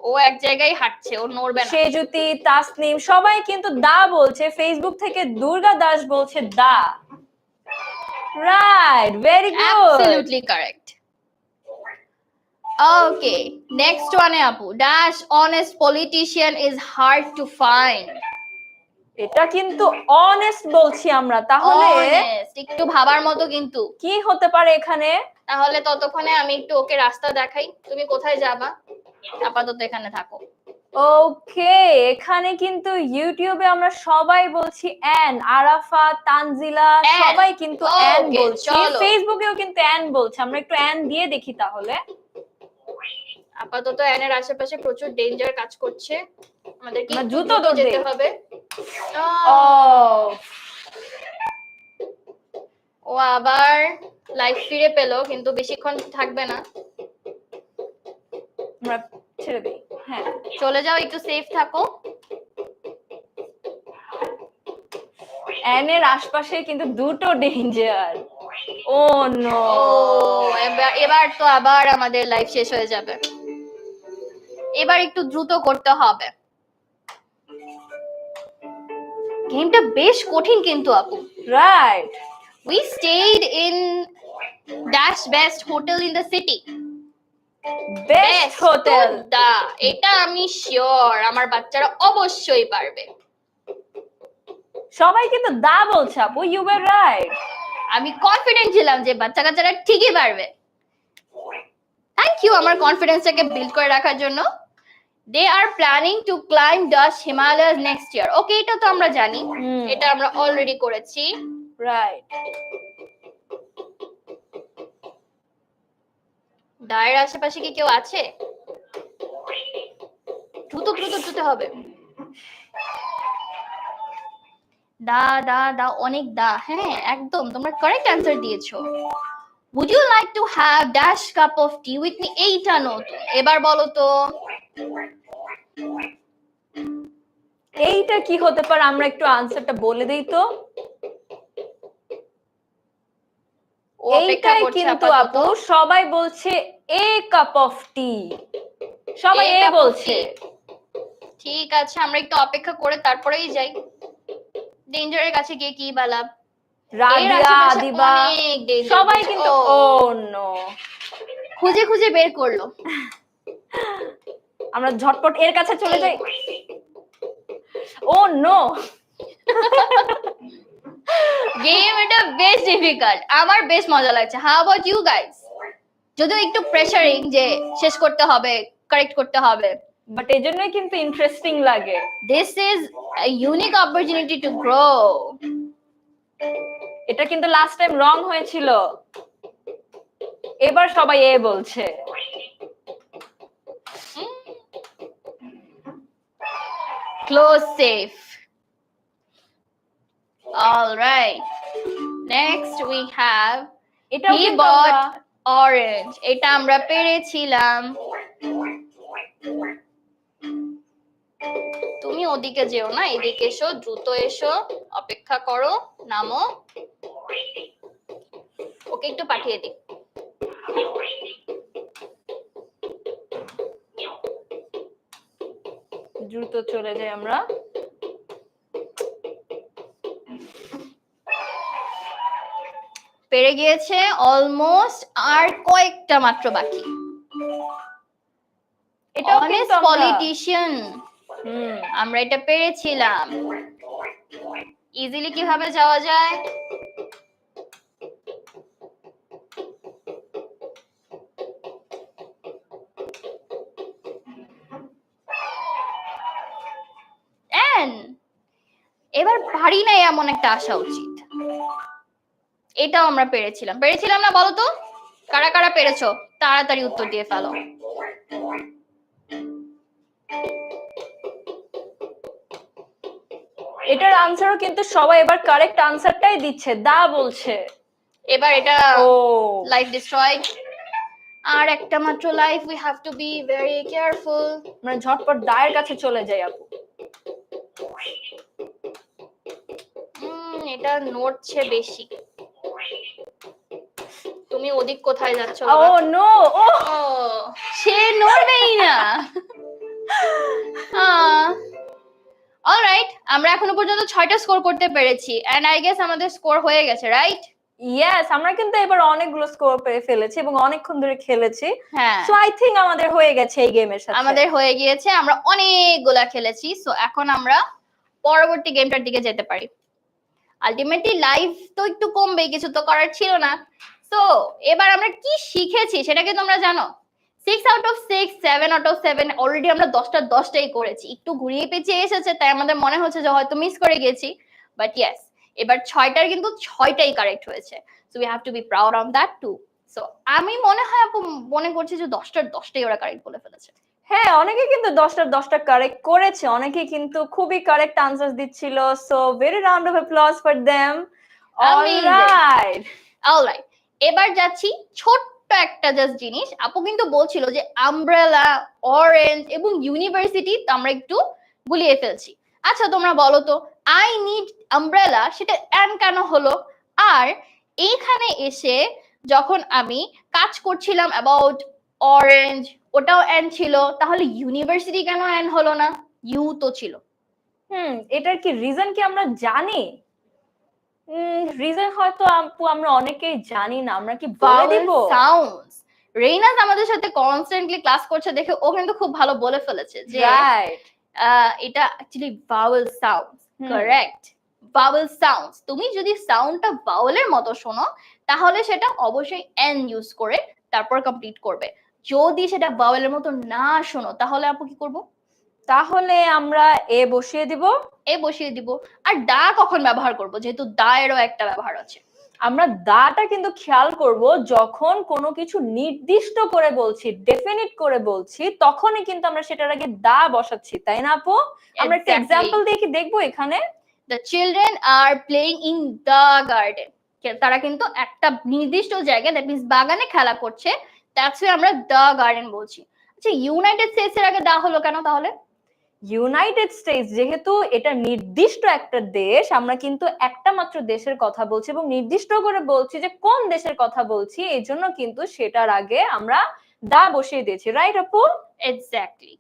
ও এক জায়গায় হাঁটছে, ও নড়বে না। সেজুতি, তাসনিম সবাই কিন্তু দা বলছে। ফেসবুক থেকে দুর্গা দাস বলছে দা। Right, very good, absolutely correct. Okay, next ওয়ানে আপু, dash honest politician is hard to find. এটা কিন্তু অনেস্ট বলছি আমরা, তাহলে অনেস্ট একটু ভাবার মতো কিন্তু। কি হতে পারে এখানে? তাহলে ততক্ষণে আমি একটু ওকে রাস্তা দেখাই, তুমি কোথায় যাবা, আপাতত এখানে থাকো। ওকে, এখানে কিন্তু ইউটিউবে আমরা সবাই বলছি অ্যান, আরাফা, তানজিলা অ্যান। সবাই কিন্তু অ্যান Okay, বলছি। চলো। ফেসবুকেও কিন্তু অ্যান বলছে, আমরা একটু অ্যান দিয়ে দেখি তাহলে। আপাতত অ্যানের আশেপাশে প্রচুর ডেঞ্জার কাজ করছে, আমাদের কি আমরা একটু জুতো দ্রুত দৌড় যেতে দেই। হবে। ও, ও আবার লাইফ ফিরে পেলো, কিন্তু বেশিক্ষণ থাকবে না। আমরা ছেড়ে দিই। হ্যাঁ, চলে যাও, একটু সেফ থাকো। অ্যানের আশপাশে কিন্তু দুটো ডেঞ্জার। ও নো, ও এবার তো আবার আমাদের লাইফ শেষ হয়ে যাবে, এবার একটু দ্রুত করতে হবে। গেমটা বেশ কঠিন কিন্তু আপু। Right. We stayed in dash best hotel in the city. Best hotel. এটা আমি শিওর আমার বাচ্চারা অবশ্যই পারবে। সবাই কিন্তু দা বলছে আপু, ইউ ওয়ার রাইট। আমি কনফিডেন্ট ছিলাম যে বাচ্চা কাচ্চারা ঠিকই পারবে। থ্যাংক ইউ আমার কনফিডেন্সটাকে বিল্ড করে রাখার জন্য। They are planning to climb dutch Himalayas next year. Okay, এটা তো আমরা জানি, এটা আমরা অলরেডি করেছি। রাইট। দায়ের আশেপাশে কি কেউ আছে? দ্রুত দ্রুত দ্রুত হবে। দা দা দা, অনেক দা। হ্যাঁ একদম, তোমরা কারেক্ট অ্যান্সার দিয়েছো। Would you like to have dash cup of tea with me? এইটা নতুন, এবার বলো তো। এইটা কি হতে পারে, আমরা একটু আনসারটা বলে দেই তো। ও অপেক্ষা এইটাই করছে কিন্তু আপাতত। আপু সবাই বলছে এ কাপ অফ টি, সবাই A এ cup of বলছে। tea। ঠিক আছে, আমরা একটু অপেক্ষা করে তারপরেই যাই। ডেঞ্জারের কাছে গিয়ে কি বালাব। রাদিয়া, আদিবা সবাই কিন্তু ও নো, খুঁজে খুঁজে বের করলো। আমরা ঝটপট এর কাছে চলে যাই। ও নো, গেম এটা বেশ ডিফিকাল্ট, আমার বেশ মজা লাগছে। How about you guys? যদিও একটু প্রেসারিং যে শেষ করতে হবে, কারেক্ট করতে হবে, বাট এই জন্যই কিন্তু ইন্টারেস্টিং লাগে। This is a unique opportunity to grow. এটা কিন্তু লাস্ট টাইম রং হয়েছিল, এবার সবাই এ বলছে। Close safe. All right. Next we have এটাও he কিন্তু bought আমরা orange. এটা আমরা পেরেছিলাম। তুমি ওদিকে যেও না, এদিকে এসো, দ্রুত এসো, অপেক্ষা করো, নামো। ওকে একটু পাঠিয়ে দিই। দ্রুত চলে যাই আমরা। পেরে গিয়েছে অলমোস্ট, আর কয়েকটা মাত্র বাকি। এটাও অনেস্ট কিন্তু আমরা পলিটিশিয়ান, আমরা এটা পেরেছিলাম। ইজিলি কিভাবে যাওয়া যায়? এবার পারি না এমন একটা আসা উচিত। এটাও আমরা পেরেছিলাম, পেরেছিলাম না বলো তো? কারা কারা পেরেছো তাড়াতাড়ি উত্তর দিয়ে ফেলো। এটার আনসারও কিন্তু সবাই এবার কারেক্ট আনসারটাই দিচ্ছে, দা বলছে। এবার এটা ও লাইফ ডিস্ট্রয়েড, আর একটা মাত্র life, we have to be very careful. আমরা ঝটপট দায়ের কাছে চলে যাই আপু। এটা নড়ছে বেশি। তুমি ওদিক কোথায় যাচ্ছ ও বাবা? নো, ও সে নড়বেই না। অলরাইট, আমরা এখনো পর্যন্ত 6টা স্কোর করতে পেরেছি এন্ড আই গেস আমাদের স্কোর হয়ে গেছে, রাইট? ইয়েস, আমরা কিন্তু এবার অনেকগুলো স্কোর পেয়ে ফেলেছি এবং অনেকক্ষণ ধরে খেলেছি। হ্যাঁ, সো আই থিংক আমাদের হয়ে গেছে এই গেমের সাথে। আমাদের হয়ে গিয়েছে, আমরা অনেকগুলা খেলেছি। সো এখন আমরা পরবর্তী গেমটার দিকে যেতে পারি। আলটিমেটলি লাইফ তো একটু কমবে, কিছু তো করার ছিল না। সো এবার আমরা কি শিখেছি সেটা কি তোমরা জানো? 6 out of 6, 7 out of 7, already আমরা 10টাই করেছি। একটু ঘুরিয়ে পেঁচিয়ে এসেছে, তাই আমাদের মনে হচ্ছে যে হয়তো মিস করে গেছি, বাট ইয়েস, এবার 6টার কিন্তু 6টাই কারেক্ট হয়েছে। So we have to be proud of that too. সো আমি মনে হয় আপু মনে করছি যে 10টার 10টাই ওরা কারেক্ট বলে ফেলেছে। হ্যাঁ, অনেকে কিন্তু 10টার 10টা কারেক্ট করেছে, অনেকে কিন্তু খুবই কারেক্ট আনসার দিচ্ছিল। So very round of applause for them. Alright, alright, এবার যাচ্ছি ছোট্ট একটা জাস্ট জিনিস। আপু কিন্তু বলছিল যে আমব্রেলা, অরেঞ্জ এবং ইউনিভার্সিটি আমরা একটু গুলিয়ে ফেলছি। আচ্ছা তোমরা বলো তো, আই নিড আমব্রেলা সেটা এন কেন হলো? আর এইখানে এসে যখন আমি কাজ করছিলাম অ্যাবাউট অরেঞ্জ, ওটাও এন ছিল, তাহলে ইউনিভার্সিটি কেন এন হলো না? ইউ তো ছিল। এটার কি রিজন কি আমরা জানি? রিজন হয়তো আপু আমরা অনেকেই জানি না, আমরা কি বলে দিব? সাউন্ডস। রেইনাজ আমাদের সাথে কনস্ট্যান্টলি ক্লাস করছে দেখে ও কিন্তু খুব ভালো বলে ফেলেছে যে রাইট, এটা actually vowel sounds. Correct, vowel sounds. তুমি যদি সাউন্ডটা ভাওয়েলের মতো শোনো তাহলে সেটা অবশ্যই এন ইউজ করে তারপর কমপ্লিট করবে। যদি সেটা ভাওয়েলের মতো না শোনো তাহলে আপু কি করব? তাহলে আমরা এ বসিয়ে দিব। এ বসিয়ে দিব। আর দা কখন ব্যবহার করব, যেহেতু দা এরও একটা ব্যবহার আছে? আমরা দাটা কিন্তু খেয়াল করব যখন কোনো কিছু নির্দিষ্ট করে বলছি, ডেফিনিট করে বলছি, তখনই কিন্তু আমরা সেটার আগে দা বসাচ্ছি, তাই না আপু? আমরা একটা Exactly. এক্সাম্পল দিয়ে কি দেখবো এখানে? The children are playing in the garden. তারা কিন্তু একটা নির্দিষ্ট জায়গায়, দ্যাট মিন্স বাগানে খেলা করছে, দ্যাটস ওয়াই আমরা দ্য গার্ডেন বলছি। আচ্ছা ইউনাইটেড স্টেটস এর আগে দা হলো কেন তাহলে? ইউনাইটেড স্টেটস যেহেতু এটা নির্দিষ্ট একটা দেশ, আমরা কিন্তু একটা মাত্র দেশের কথা বলছি এবং নির্দিষ্ট করে বলছি যে কোন দেশের কথা বলছি, এই জন্য কিন্তু সেটার আগে আমরা দা বসিয়ে দিয়েছি, রাইট আপু? এক্স্যাক্টলি।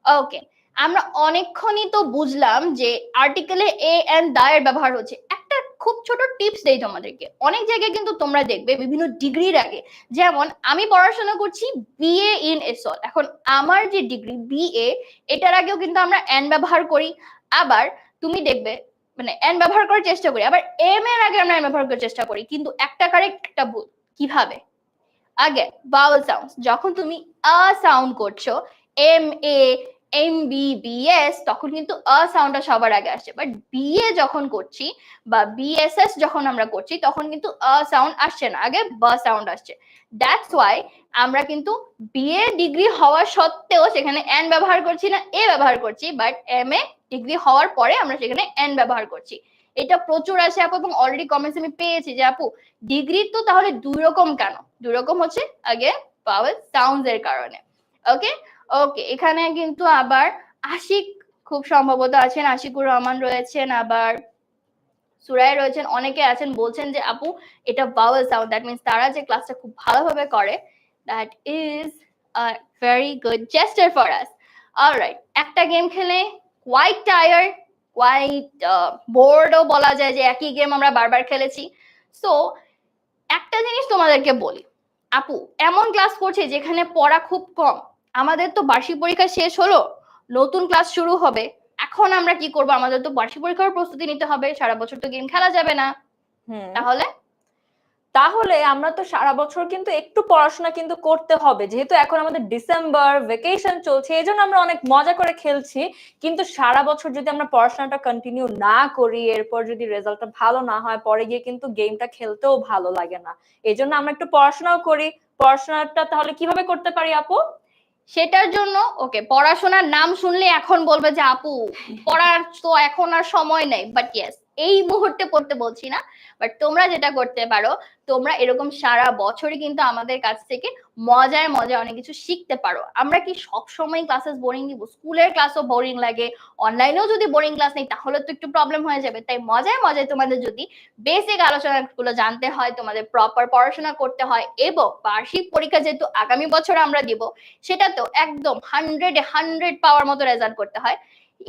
ওকে, আমরা অনেকক্ষণই তো বুঝলাম যে আর্টিকেলে এ এন্ড দা এর ব্যবহার হচ্ছে। একটা খুব ছোট টিপস দেই তোমাদেরকে। অনেক জায়গায় কিন্তু তোমরা দেখবে বিভিন্ন ডিগ্রির আগে, যেমন আমি পড়াশোনা করছি বিএ ইন এসল, এখন আমার যে ডিগ্রি বিএ, এটার আগেও কিন্তু আমরা এন ব্যবহার করি। আবার তুমি দেখবে মানে এন ব্যবহার করার চেষ্টা করি, আবার এম এর আগে আমরা এন ব্যবহার করার চেষ্টা করি, কিন্তু একটা কারেক্ট একটা ভুল। কিভাবে? আগে ভাওয়েল সাউন্ডস, যখন তুমি আ সাউন্ড করছো, M A, M B, B S, তখন কিন্তু আ সাউন্ডটা সবার আগে আসছে। বাট বি এ যখন করছি বা বিএসএস যখন আমরা করছি তখন কিন্তু আ সাউন্ড আসছে না, আগে বা সাউন্ড আসছে। দ্যাটস ওয়াই আমরা কিন্তু বিএ ডিগ্রি হওয়া সত্ত্বেও সেখানে এন ব্যবহার করছি না, এ ব্যবহার করছি, বাট এম এ ডিগ্রি হওয়ার পরে আমরা সেখানে এন ব্যবহার করছি। এটা প্রচুর আছে আপু, এবং অলরেডি কমেন্টস আমি পেয়েছি যে আপু ডিগ্রি তো তাহলে দুই রকম কেন? দুই রকম হচ্ছে আগে ভাওয়েল সাউন্ডস এর কারণে। ওকে ওকে, এখানে কিন্তু আবার আশিক খুব সম্ভবত আছেন, আশিকুর রহমান রয়েছেন, আবার সুরাই রয়েছেন, অনেকে আছেন বলছেন যে আপু এটা ভাওয়েল সাউন্ড, দ্যাট মিন্স তারা যে ক্লাসটা খুব ভালোভাবে করে, that is a very good gesture for us. Alright, একটা গেম খেলে কোয়াইট টায়ার্ড, কোয়াইট বোর্ডও বলা যায় যে একই গেম আমরা বারবার খেলেছি। সো একটা জিনিস তোমাদেরকে বলি, আপু এমন ক্লাস করছে যেখানে পড়া খুব কম। আমাদের তো বার্ষিক পরীক্ষা শেষ হলো, নতুন ক্লাস শুরু হবে, এখন আমরা কি করব? আমাদের তো বার্ষিক পরীক্ষার প্রস্তুতি নিতে হবে, সারা বছর তো গেম খেলা যাবে না। তাহলে তাহলে আমরা তো সারা বছর কিন্তু একটু পড়াশোনা কিন্তু করতে হবে, যেহেতু এখন আমাদের ডিসেম্বর ভ্যাকেশন চলছে, এই জন্য আমরা অনেক মজা করে খেলছি। কিন্তু সারা বছর যদি আমরা পড়াশোনাটা কন্টিনিউ না করি, এরপর যদি রেজাল্টটা ভালো না হয়, পরে গিয়ে কিন্তু গেমটা খেলতেও ভালো লাগে না। এই জন্য আমরা একটু পড়াশোনাও করি। পড়াশোনাটা তাহলে কিভাবে করতে পারি আপু? সেটার জন্য ওকে, পড়াশোনার নাম শুনলে এখন বলবে যে আপু পড়ার তো এখন আর সময় নেই, বাট ইয়েস, এই মুহূর্তে পড়তে বলছি না, বাট তোমরা যেটা করতে পারো, তোমরা এরকম সারা বছরই কিন্তু আমাদের কাছ থেকে মজার মজা অনেক কিছু শিখতে পারো। আমরা কি সব সময় ক্লাসেস বোরিং দিব? স্কুলের ক্লাসও বোরিং লাগে, অনলাইনেও যদি বোরিং ক্লাস নেই তাহলে তো একটু প্রবলেম হয়ে যাবে। তাই মজায় মজায় তোমাদের যদি বেসিক আলোচনাগুলো জানতে হয়, তোমাদের প্রপার পড়াশোনা করতে হয়, এবং বার্ষিক পরীক্ষা যেহেতু আগামী বছর আমরা দিব, সেটা তো একদম 100 পাওয়ার মতো রেজাল্ট করতে হয়।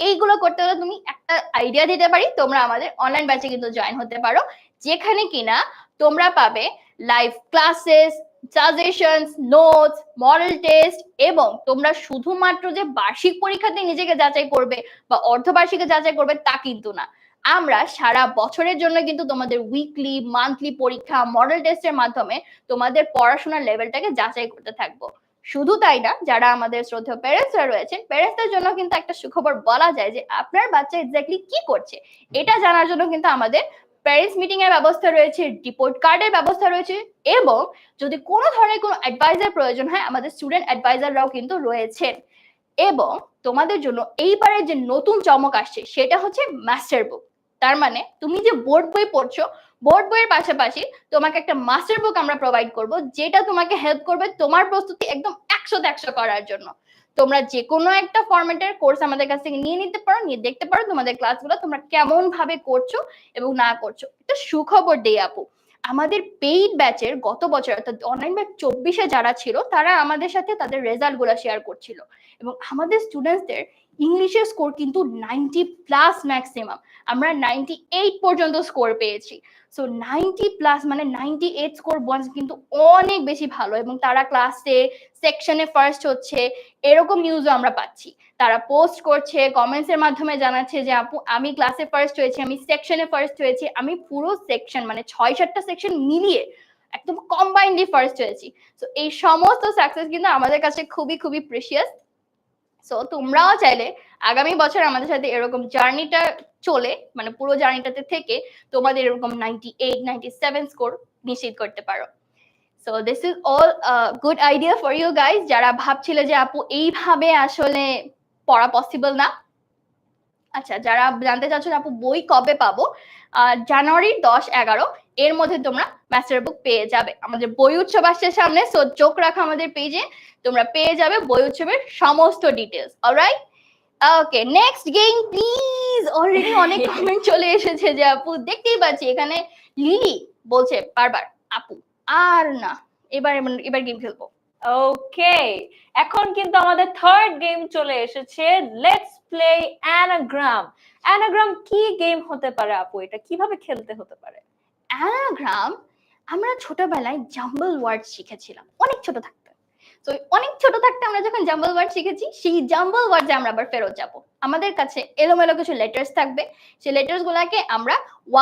এইগুলো করতে হলে তুমি একটা আইডিয়া দিতে পারি, তোমরা আমাদের অনলাইন ব্যাচে কিন্তু জয়েন হতে পারো, যেখানে কিনা তোমরা পাবে live classes, suggestions, notes, model test, এবং তোমরা শুধুমাত্র যে বার্ষিক পরীক্ষাতে নিজেকে যাচাই করবে বা অর্ধবার্ষিকে যাচাই করবে তা কিন্তু না। আমরা সারা বছরের জন্য কিন্তু তোমাদের উইকলি, মান্থলি পরীক্ষা, মডেল টেস্টের মাধ্যমে তোমাদের পড়াশোনার লেভেলটাকে যাচাই করতে থাকবো। শুধু তাই না, যারা আমাদের শ্রদ্ধেয় প্যারেন্টসরা রয়েছেন, প্যারেন্টসদের জন্য কিন্তু একটা সুখবর বলা যায় যে আপনার বাচ্চা এক্স্যাক্টলি কি করছে এটা জানার জন্য কিন্তু আমাদের প্যারেন্টস মিটিং এর ব্যবস্থা রয়েছে, রিপোর্ট কার্ডের ব্যবস্থা রয়েছে, এবং যদি কোনো ধরনের কোনো অ্যাডভাইজার প্রয়োজন হয়, আমাদের স্টুডেন্ট অ্যাডভাইজাররাও কিন্তু রয়েছেন। এবং তোমাদের জন্য এইবারে যে নতুন চমক আসছে সেটা হচ্ছে মাস্টার বুক। তার মানে তুমি যে বোর্ড বই পড়ছো, বোর্ড বইয়ের পাশাপাশি তোমাকে একটা মাস্টার বুক আমরা প্রোভাইড করব, যেটা তোমাকে হেল্প করবে তোমার প্রস্তুতি একদম 100-100 করার জন্য। তোমরা যে কোনো একটা ফরম্যাটের কোর্স আমাদের কাছ থেকে নিয়ে নিতে পারো, নিয়ে দেখতে পারো তোমাদের ক্লাসগুলো তোমরা কেমন ভাবে করছো এবং না করছো। এটা সুখবর দেই আপু, আমাদের পেইড ব্যাচের গত বছর অর্থাৎ অনলাইন ব্যাচ 24-এ যারা ছিল তারা আমাদের সাথে তাদের রেজাল্ট গুলো শেয়ার করছিল, এবং আমাদের স্টুডেন্টসদের ইংলিশের স্কোর কিন্তু 90+ ম্যাক্সিমাম, আমরা 98 পর্যন্ত স্কোর পেয়েছি। সো 90+ মানে 98 স্কোর বন্স কিন্তু অনেক বেশি ভালো, এবং তারা ক্লাসে সেকশনে ফার্স্ট হচ্ছে এরকম নিউজও আমরা পাচ্ছি। তারা পোস্ট করছে, কমেন্টস এর মাধ্যমে জানাচ্ছে যে আপু আমি ক্লাসে ফার্স্ট হয়েছি, আমি সেকশনে ফার্স্ট হয়েছি, আমি পুরো সেকশন মানে 6-7টা সেকশন মিলিয়ে একদম কম্বাইন্ডলি ফার্স্ট হয়েছি। সো এই সমস্ত সাকসেস কিন্তু আমাদের কাছে খুবই খুবই প্রিশিয়াস। সো তোমরাও চাইলে আগামী বছর আমাদের সাথে এরকম জার্নিটা চলে, মানে পুরো জার্নিটাতে থেকে তোমাদের এরকম 98-97 স্কোর নিশ্চিত করতে পারো। So this is all good idea for you guys, যারা ভাবছিলে যে আপু এইভাবে আসলে পড়া পসিবল না। আচ্ছা, যারা জানতে চাচ্ছ আপু বই কবে পাবো, জানুয়ারি 10-11 এর মধ্যে তোমরা মাস্টার বুক পেয়ে যাবে। আমাদের বই উৎসব আসছে সামনে, সো চোখ রাখো আমাদের পেজে, তোমরা পেয়ে যাবে বই উৎসবের সমস্ত details. Alright, okay, next game please. Already অনেক কমেন্ট চলে এসেছে যে আপু দেখতেই পাচ্ছি এখানে লিলি বলছে বারবার আপু আর না, এবার গেম খেলবো। ওকে, এখন কিন্তু আমাদের থার্ড গেম চলে এসেছে, লেটস প্লে অ্যানাগ্রাম। অ্যানাগ্রাম কি গেম হতে পারে আপু, এটা কিভাবে খেলতে হতে পারে? অ্যানাগ্রাম আমরা ছোটবেলায় জাম্বল ওয়ার্ড শিখেছিলাম অনেক ছোট থাকতে। তো অনেক ছোট থাকতে আমরা যখন জাম্বল ওয়ার্ড শিখেছি, সেই জাম্বল ওয়ার্ডে আমরা আবার ফেরত যাব। আমাদের কাছে এলোমেলো কিছু লেটার্স থাকবে, সেই লেটার্স গুলাকে আমরা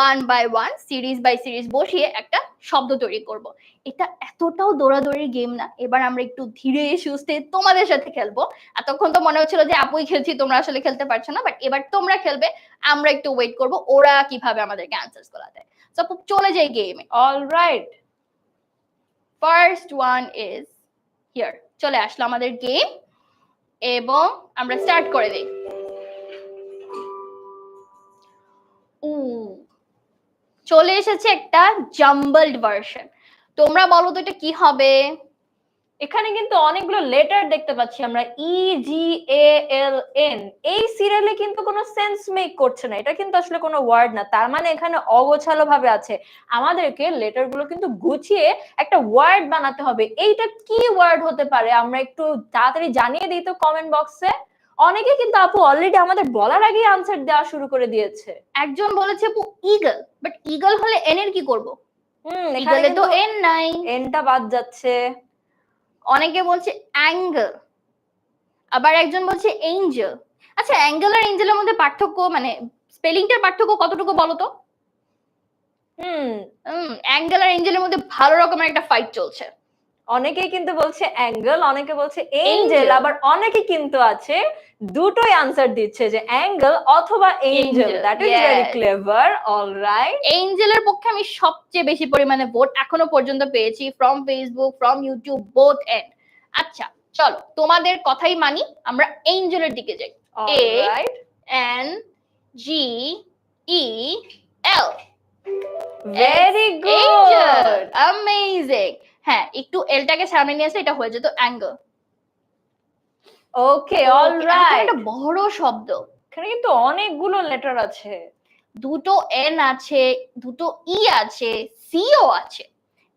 1 বাই 1 সিরিজ বাই সিরিজ বসিয়ে একটা শব্দ তৈরি করব। এটা এতটাও দৌড়াদৌড়ির গেম না, এবার আমরা একটু ধীরে সুস্থে তোমাদের সাথে খেলবো। এতক্ষণ তো মনে হচ্ছিল যে আপুই খেলছি, তোমরা আসলে খেলতে পারছো না, বাট এবার তোমরা খেলবে, আমরা একটু ওয়েট করব ওরা কিভাবে আমাদেরকে অ্যান্সার্স গুলা দেয়। সো চলে যাই গেমে। Alright, first one is here. চলে আসলো আমাদের গেম এবং আমরা স্টার্ট করে দেই। চলে এসেছে একটা জাম্বলড ভার্সন। তোমরা বলো তো এটা কি হবে? এখানে কিন্তু অনেকগুলো লেটার দেখতে পাচ্ছি আমরা, EGALN। এই সিরিয়ালে কিন্তু কোনো সেন্স মেক করছে না, এটা কিন্তু আসলে কোনো ওয়ার্ড না, তার মানে এখানে অগোছালো ভাবে আছে। আমাদেরকে লেটার গুলো কিন্তু গুছিয়ে একটা ওয়ার্ড বানাতে হবে। এইটা কি ওয়ার্ড হতে পারে আমরা একটু তাড়াতাড়ি জানিয়ে দিই তো কমেন্ট বক্সে। অনেকে কিন্তু আপু অলরেডি আমাদের বলার আগেই আনসার দেওয়া শুরু করে দিয়েছে। একজন বলেছে আপু ইগল, বাট ইগল হলে এন এর কি করব? এখানে ইগলে তো কিন্তু এন নাই, এনটা বাদ যাচ্ছে। অনেকে বলছে অ্যাঙ্গেল, আবার একজন বলছে এঞ্জেল। আচ্ছা, অ্যাঙ্গেল আর এঞ্জেলের মধ্যে পার্থক্য মানে স্পেলিংটার পার্থক্য কতটুকু বলো তো? অ্যাঙ্গেল আর এঞ্জেলের মধ্যে ভালো রকমের একটা ফাইট চলছে। অনেকেই কিন্তু বলছে অ্যাঙ্গেল, অনেকে বলছে এঞ্জেল, আবার অনেকে কিন্তু আছে দুটোই আনসার দিচ্ছে যে অ্যাঙ্গেল অথবা angel. That is very clever. Alright, এঞ্জেলের পক্ষে আমি সবচেয়ে বেশি পরিমাণে ভোট এখনো পর্যন্ত পেয়েছি, from Facebook, from YouTube, both end. আচ্ছা চলো তোমাদের কথাই মানি, আমরা এঞ্জেলের দিকে যাই। Alright, ANGEL L. Very Angel. Good. Amazing. হ্যাঁ, একটু এলটাকে সামনে নিয়ে আসলে এটা হয়ে যেত অ্যাঙ্গেল। ওকে, অলরাইট। একটা বড় শব্দ, এখানে কিন্তু অনেকগুলো লেটার আছে। দুটো এন আছে, দুটো ই আছে, সিও আছে।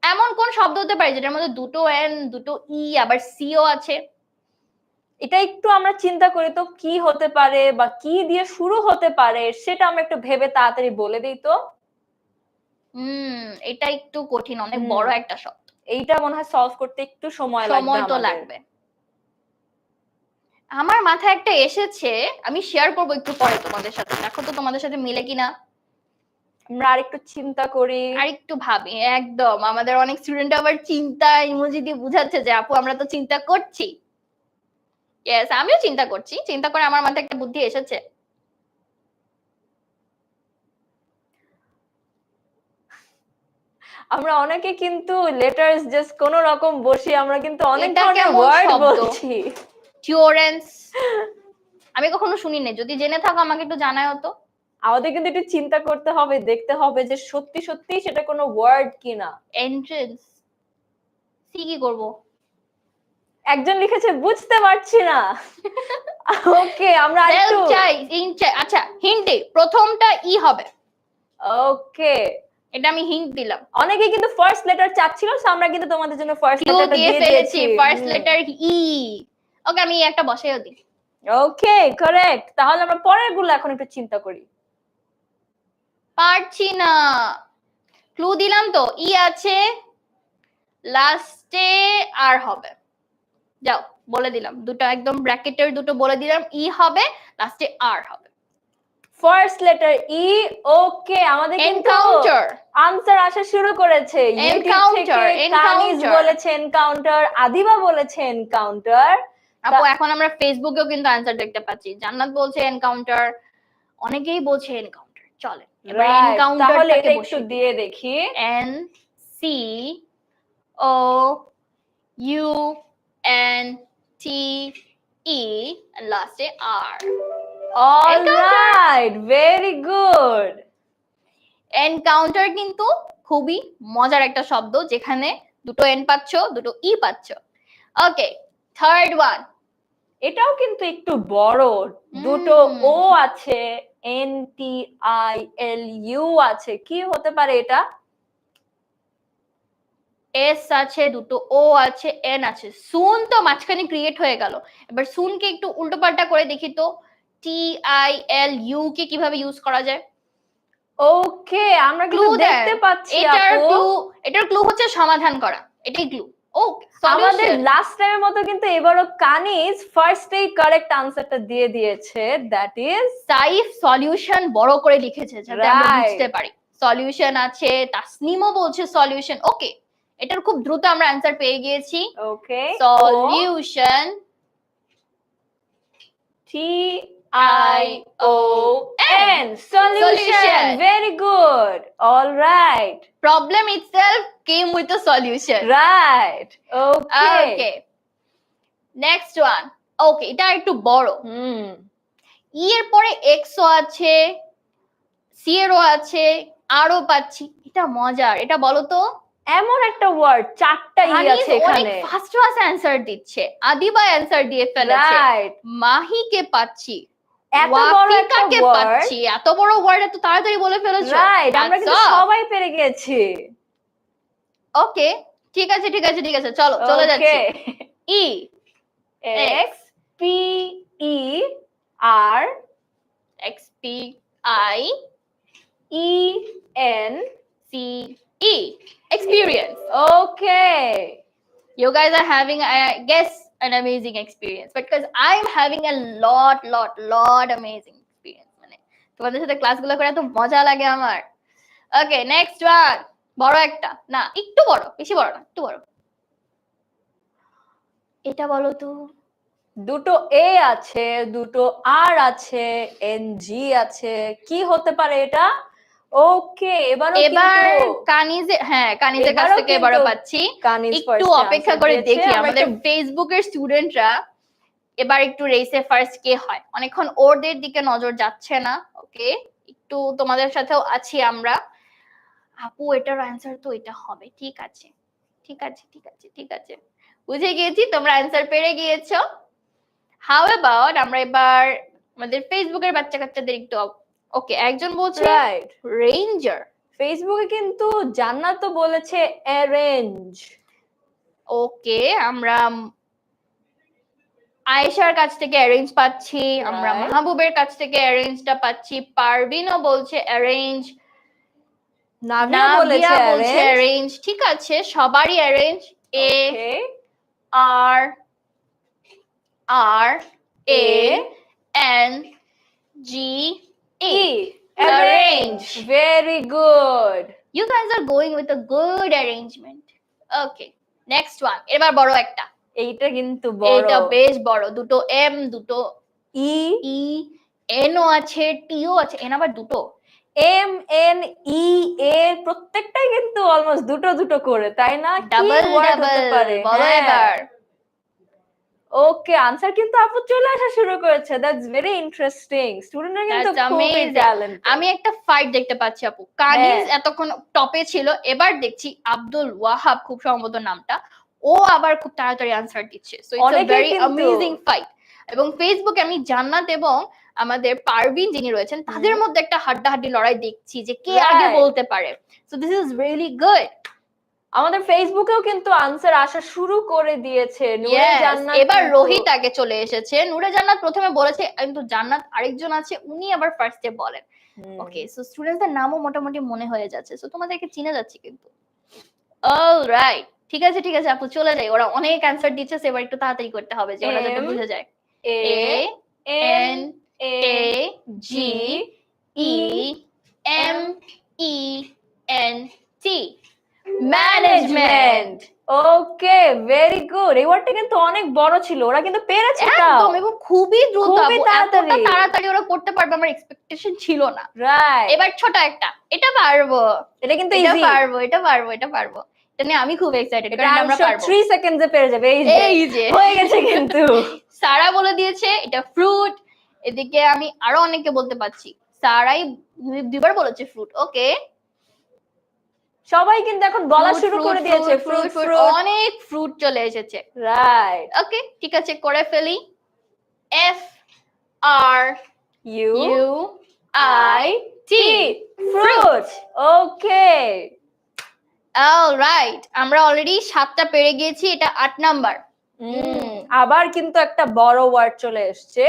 এমন কোন শব্দ হতে পারে যেটার মধ্যে দুটো এন, দুটো ই, আবার সিও আছে? এটা একটু আমরা চিন্তা করি তো কি হতে পারে বা কি দিয়ে শুরু হতে পারে, সেটা আমরা একটু ভেবে তাড়াতাড়ি বলে দিই তো। এটা একটু কঠিন, অনেক বড় একটা শব্দ। এইটা মনে হয় সলভ করতে একটু সময় লাগবে সময় তো আমাদের। লাগবে। আমার মাথায় একটা এসেছে, আমি শেয়ার করব একটু পরে তোমাদের সাথে, দেখো তো তোমাদের সাথে মিলে কিনা। আমরা আরেকটু চিন্তা করি, আর একটু ভাবি। একদম, আমাদের অনেক স্টুডেন্ট আবার চিন্তা ইমোজি দিয়ে বুঝাচ্ছে যে আপু আমরা তো চিন্তা করছি। ইয়েস, আমিও চিন্তা করছি, চিন্তা করে আমার মাথায় একটা বুদ্ধি এসেছে। আমরা অনেকে কিন্তু লেটার্স জাস্ট কোন রকম বসি, আমরা কিন্তু অনেক এটা ধরনের কেমন ওয়ার্ড শব্দ? বলছি। টিওরেন্স, আমি কখনো শুনিনি, যদি জেনে থাকো আমাকে একটু জানাও তো। আমাদের কিন্তু একটু চিন্তা করতে হবে, দেখতে হবে যে সত্যি সত্যি সেটা কোনো ওয়ার্ড কিনা। এন্ট্রেন্স, সি কি করব? একজন লিখেছে বুঝতে পারছি না। ওকে, আমরা একটু আচ্ছা, হিন্ট দিই, প্রথমটা ই হবে। ওকে, এটা আমি হিন্ট দিলাম। অনেকে কিন্তু ফার্স্ট লেটার চাচ্ছিল, সো আমরা কিন্তু তোমাদের জন্য ফার্স্ট ক্লু লেটারটা দিয়ে দিয়ে ফেলেছি, দিয়েছি। ফার্স্ট লেটার ই। ওকে, আমি একটা বসাইও দিই। ওকে, কারেক্ট। তাহলে আমরা পরের গুলো এখন একটু চিন্তা করি। পারছি না। ক্লু দিলাম তো, ই আছে, লাস্টে আর হবে। যাও, বলে দিলাম, দুটো একদম ব্র্যাকেটের দুটো বলে দিলাম, ই হবে, লাস্টে আর হবে। ফার্স্ট লেটার ই। ওকে, আমাদের কিন্তু এনকাউন্টার, আনসার আসা শুরু করেছে। ইউটিউব থেকে কানিজ বলেছে এনকাউন্টার, আদিবা বলেছে এনকাউন্টার। আপু এখন আমরা ফেসবুকেও কিন্তু আনসার দেখতে পাচ্ছি, জান্নাত বলছে এনকাউন্টার, অনেকেই বলছে এনকাউন্টার। চলে এবার তাহলে এটা এনকাউন্টারটাকে একটু দিয়ে দেখি। N C O U N T E লাস্টে R. Alright, very good. Encounter কিন্তু খুবই মজার একটা শব্দ, যেখানে দুটো এন পাচ্ছ, দুটো ই পাচ্ছ। ওকে, থার্ড ওয়ান। এটাও কিন্তু একটু বড়, দুটো ও আছে, N T I L U আছে, কি হতে পারে এটা? এস আছে, দুটো ও আছে, এন আছে, সুন তো মাঝখানে ক্রিয়েট হয়ে গেল। এবার সুনকে একটু উল্টো পাল্টা করে দেখি তো, টি আই এল ইউ কে কিভাবে ইউজ করা যায়। ওকে, আমরা কিন্তু দেখতে পাচ্ছি এটার ক্লু হচ্ছে সমাধান করা, এটাই ক্লু। ওকে, আমাদের লাস্ট টাইমের মতো কিন্তু এবারও কানিজ ফার্স্টেই কারেক্ট আনসারটা দিয়ে দিয়েছে, দ্যাট ইজ সাইফ সলিউশন বড় করে লিখেছে যাতে আমরা বুঝতে পারি। সলিউশন আছে, তাসনিমও বলছে সলিউশন। ওকে, এটার খুব দ্রুত আমরা অ্যানসার পেয়ে গিয়েছি। Okay, solution, T I O N, solution. Very good, alright. Problem itself came with a solution. Right. Okay. Next one. Okay, এটা একটু বড়। ই এর পরে এক্সও আছে, সি এরও আছে, আরও পাচ্ছি। এটা মজার, এটা বলো তো। এমন একটা ওয়ার্ড, চারটা ই আছে এখানে। অনেক ফাস্ট ফাস্ট অ্যানসার দিচ্ছে। আদিবা অ্যানসার দিয়ে ফেলেছে। মাহিকে পাচ্ছি, এত বড় একটা ওয়ার্ড, পাচ্ছি, এত বড় ওয়ার্ড এত তাড়াতাড়ি বলে ফেলেছো। রাইট, আমরা কিন্তু সবাই পেরে গেছি। ওকে, ঠিক আছে ঠিক আছে ঠিক আছে, চলো চলে যাচ্ছি। E, X P E R, X P I E N C E, experience. Okay, You guys are having, I guess, an amazing experience because I'm having a lot amazing experience. মানে তোমাদের সাথে ক্লাসগুলো করে এত মজা লাগে আমার। ওকে, নেক্সট ওয়ান। বড় একটা, না একটু বড়, বেশি বড় না, একটু বড়। এটা বলো তো। দুটো এ আছে, দুটো আর আছে, এন জি আছে, কি হতে পারে এটা? ওকে, এবার কানিজে, হ্যাঁ কানিজের কাছ থেকে এবারও পাচ্ছি। একটু অপেক্ষা করে দেখি আমাদের ফেসবুকের স্টুডেন্টরা এবার একটু রেসে ফার্স্ট কে হয়। অনেকক্ষণ ওদের দিকে নজর যাচ্ছে না। ওকে, একটু তোমাদের সাথেও আছি আমরা। আপু এটার অ্যান্সার তো এটা হবে, ঠিক আছে ঠিক আছে ঠিক আছে ঠিক আছে, বুঝে গিয়েছি তোমরা অ্যান্সার পেরে গিয়েছো। হাউ অ্যাবাউট আমরা এবার আমাদের ফেসবুকের বাচ্চা কাচ্চাদের একটু, ওকে একজন বলছে রাইট, রেঞ্জার। ফেসবুকে কিন্তু জান্নাত তো বলেছে অ্যারেঞ্জ। ওকে আমরা আয়েশার কাছ থেকে অ্যারেঞ্জ পাচ্ছি, আমরা Right. মাহবুবের কাছ থেকে অ্যারেঞ্জটা পাচ্ছি, পারভিনও বলছে অ্যারেঞ্জ, নাভিয়া নাভিয়া বলেছে বলছে অ্যারেঞ্জ। অ্যারেঞ্জ, ঠিক আছে সবারই arrange. A okay, R R A N G E, arrange, very good. You guys are going with a good arrangement. Okay, next one. এবার বড় একটা। এইটা কিন্তু বড়। এটা বেশ বড়, দুটো এম, দুটো ই, ই, এন ও আছে, টি ও আছে, এন আবার দুটো। এম এন ই এ প্রত্যেকটাই কিন্তু অলমোস্ট দুটো দুটো করে, তাই না? ডাবল ডাবল বলো এবার। ওকে, আনসার কিন্তু আপু চলে আসা শুরু করেছে। That's very interesting. স্টুডেন্টরা কিন্তু That's খুবই amazing. ট্যালেন্টেড। আমি একটা ফাইট দেখতে পাচ্ছি আপু। কানিজ এতক্ষণ টপে ছিল, এবার দেখছি আব্দুল ওয়াহাব খুব সম্ভবত নামটা, ও আবার খুব তাড়াতাড়ি আনসার দিচ্ছে। সো ইটস আ অনেকেই ভেরি কিন্তু- অ্যামেজিং ফাইট। এবং ফেসবুকে আমি জান্নাত এবং আমাদের পারভিন যিনি রয়েছেন তাদের মধ্যে একটা হাড্ডাহাড্ডি লড়াই দেখছি যে কে আগে Right. বলতে পারে। So this is really good. আমাদের ফেসবুকেও কিন্তু আনসার আসা শুরু করে দিয়েছে। নূরে Yes, জান্নাত এবার কিন্তু- রোহিত আগে চলে এসেছে। নূরে জান্নাত প্রথমে বলেছে, কিন্তু জান্নাত আরেকজন আছে উনি আবার ফার্স্টে বলেন। ওকে, সো স্টুডেন্টসদের নামও মোটামুটি মনে হয়ে যাচ্ছে, সো তোমাদেরকে চিনে যাচ্ছে কিন্তু। অলরাইট, ঠিক আছে ঠিক আছে আপু চলে যাই, ওরা অনেক অ্যানসার দিচ্ছে, এবার একটু তাড়াতাড়ি করতে হবে যে ওরা যাতে M, বুঝে যায়। A A N N A A G E M E N T, management. Okay, very good. এই ওয়ার্ডটা কিন্তু অনেক বড় ছিল, ওরা কিন্তু পেরেছে এটাও। একদম, এবং খুবই দ্রুত খুবই আপু, তাড়াতাড়ি। এতটা তাড়াতাড়ি ওরা করতে পারবে আমার এক্সপেকটেশন ছিল না। রাইট, এবার ছোট একটা, এটা পারবো, এটা কিন্তু এটা ইজি। পারবো, এটা পারবো, এটা পারবো, এটা নিয়ে আমি খুব এক্সাইটেড, এটা কারণ আমরা আমরা পারবো। 3 সেকেন্ডসে পেরে যাবে। এই যে হয়ে গেছে কিন্তু। সারা বলে দিয়েছে এটা ফ্রুট, এদিকে আমি আরো অনেককে বলতে পারছি, সারাই দুবার বলেছে ফ্রুট। ওকে, সবাই কিন্তু এখন বলা শুরু করে দিয়েছে ফ্রুট ফ্রুট। অনেক ফ্রুট চলে এসেছে। রাইট, ওকে ঠিক আছে, করে ফেলি। F R U I T টি, ফ্রুট। ওকে, অলরাইট, আমরা অলরেডি 7টা পেরে গিয়েছি, এটা 8 নাম্বার। আবার কিন্তু একটা বড় ওয়ার্ড চলে এসছে।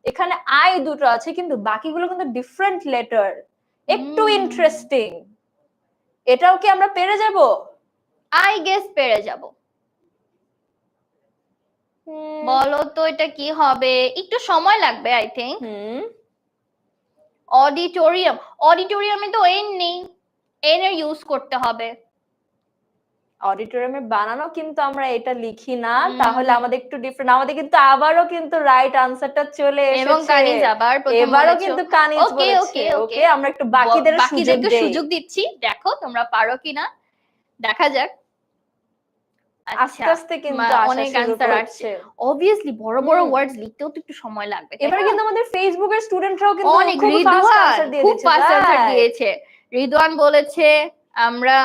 এখানে আই দুটো আছে কিন্তু বাকিগুলো কিন্তু ডিফারেন্ট লেটার। একটু ইন্টারেস্টিং। এটাও কি আমরা পেরে যাব? আই গেস পেরে যাব। বলো তো এটা কি হবে, একটু সময় লাগবে আই থিংক। অডিটোরিয়াম, অডিটোরিয়ামে তো এন নেই, এন এর ইউজ করতে হবে। অডিটোরিয়ামে বানানো কিন্তু আমরা এটা লিখি না, তাহলে আমাদের একটু ডিফারেন্ট। আমাদের কিন্তু আবারও কিন্তু রাইট আনসারটা চলে এসেছে। এবং কানিজ আবার প্রথম এবারও বলেছো। কিন্তু কানিজ ওকে বলেছে। ওকে ওকে, আমরা একটু বাকিদেরকে সুযোগ দিচ্ছি, দেখো তোমরা পারো কিনা, দেখা যাক। আস্তে আস্তে কিন্তু অনেক আসা শুরু আনসার করছে। আসছে। অবভিয়াসলি বড় বড় ওয়ার্ডস লিখতেও তো একটু সময় লাগবে। এবারে কিন্তু আমাদের ফেসবুকের স্টুডেন্টরাও কিন্তু অনেক, খুব ফাস্ট আনসার দিয়ে খুব দিচ্ছে। ফাস্ট আনসার দিয়েছে। রিদওয়ান বলেছে, আমরা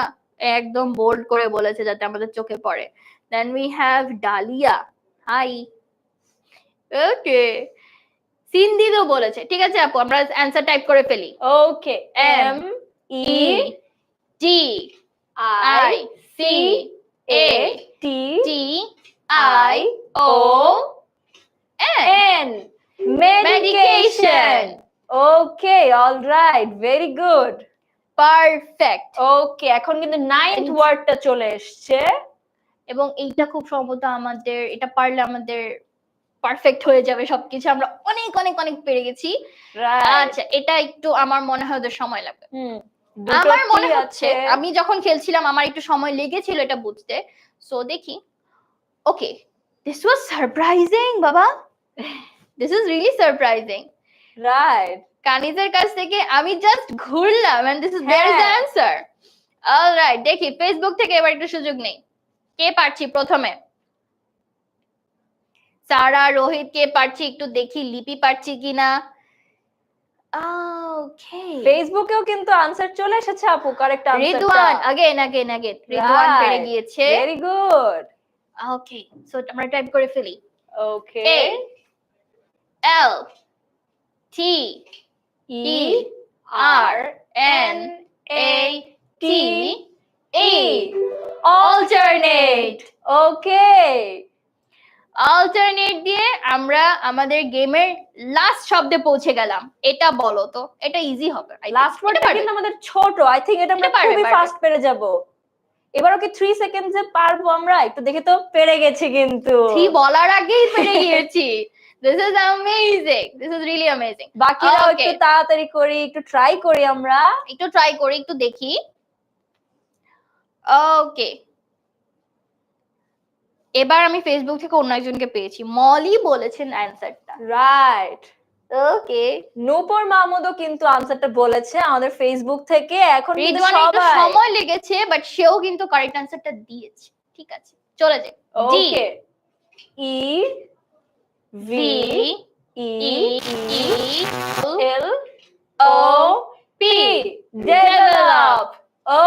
একদম বোল্ড করে বলেছে যাতে আমাদের চোখে পড়ে। Then we have Dalia, hi. Okay, সিন্দিও বলেছে। ঠিক আছে আপু, আমরা অ্যানসার টাইপ করে ফেলি। Okay, M E T I I C A T T I O N, N, medication. Okay, alright, very good, perfect. Okay, এখন কিন্তু 9th ওয়ার্ডটা চলে এসছে। এবং এইটা খুব সম্ভবত আমাদের, এটা পারলে আমাদের পারফেক্ট হয়ে যাবে সবকিছু, আমরা অনেক অনেক অনেক পেরে গেছি। আচ্ছা, এটা একটু আমার মনে হয় ওদের সময় লাগবে। আমার মনে হচ্ছে আমি যখন খেলছিলাম আমার একটু সময় লেগেছিল এটা বুঝতে। সো দেখি। ওকে, দিস ওয়াজ সারপ্রাইজিং বাবা, this is really surprising. Right, কানিজের কাছ থেকে আমি জাস্ট ঘুরলাম and this is there is the answer. Alright, দেখি ফেসবুক থেকে এবার একটু সুযোগ নেই, কে পারছি প্রথমে। সারা, রোহিত কে পারছি একটু দেখি, লিপি পারছি কিনা। ওকে ফেসবুকেও কিন্তু আনসার চলে এসেছে আপু, কারেক্ট আনসারটা। রিদওয়ান again রিদওয়ান পেরে গিয়েছে। Very good. ওকে সো আমরা টাইপ করে ফেলি ওকে, A L T E R N A T E alternate। Okay, alternate দিয়ে আমরা আমাদের গেমের লাস্ট শব্দে পৌঁছে গেলাম। এটা বলো তো, এটা ইজি হবে। লাস্ট ওয়ার্ডটা কিন্তু আমাদের ছোট, আই থিংক এটা আমরা এটা পারবে, খুবই পারবে। ফাস্ট পেরে যাব। এবার ওকে 3 সেকেন্ডসে পারবো আমরা? একটু দেখে তো, পেরে গেছি কিন্তু। 3 বলার আগেই পেরে গিয়েছি। This is amazing, this is really amazing. বাকিরাও Okay. একটু তাড়াতাড়ি করি, একটু ট্রাই করি আমরা। একটু ট্রাই করি, একটু দেখি। ওকে এবার আমি ফেসবুক থেকে অন্য একজনকে পেয়েছি, মলি বলেছেন অ্যানসারটা। রাইট। ওকে নূপুর মাহমুদও কিন্তু আনসারটা বলেছে আমাদের ফেসবুক থেকে। এখন কিন্তু রিদওয়ান একটু সবাই, সময় লেগেছে বাট সেও কিন্তু কারেক্ট অ্যানসারটা দিয়েছে। ঠিক আছে চলে যাই। D okay, E V E L O P, develop.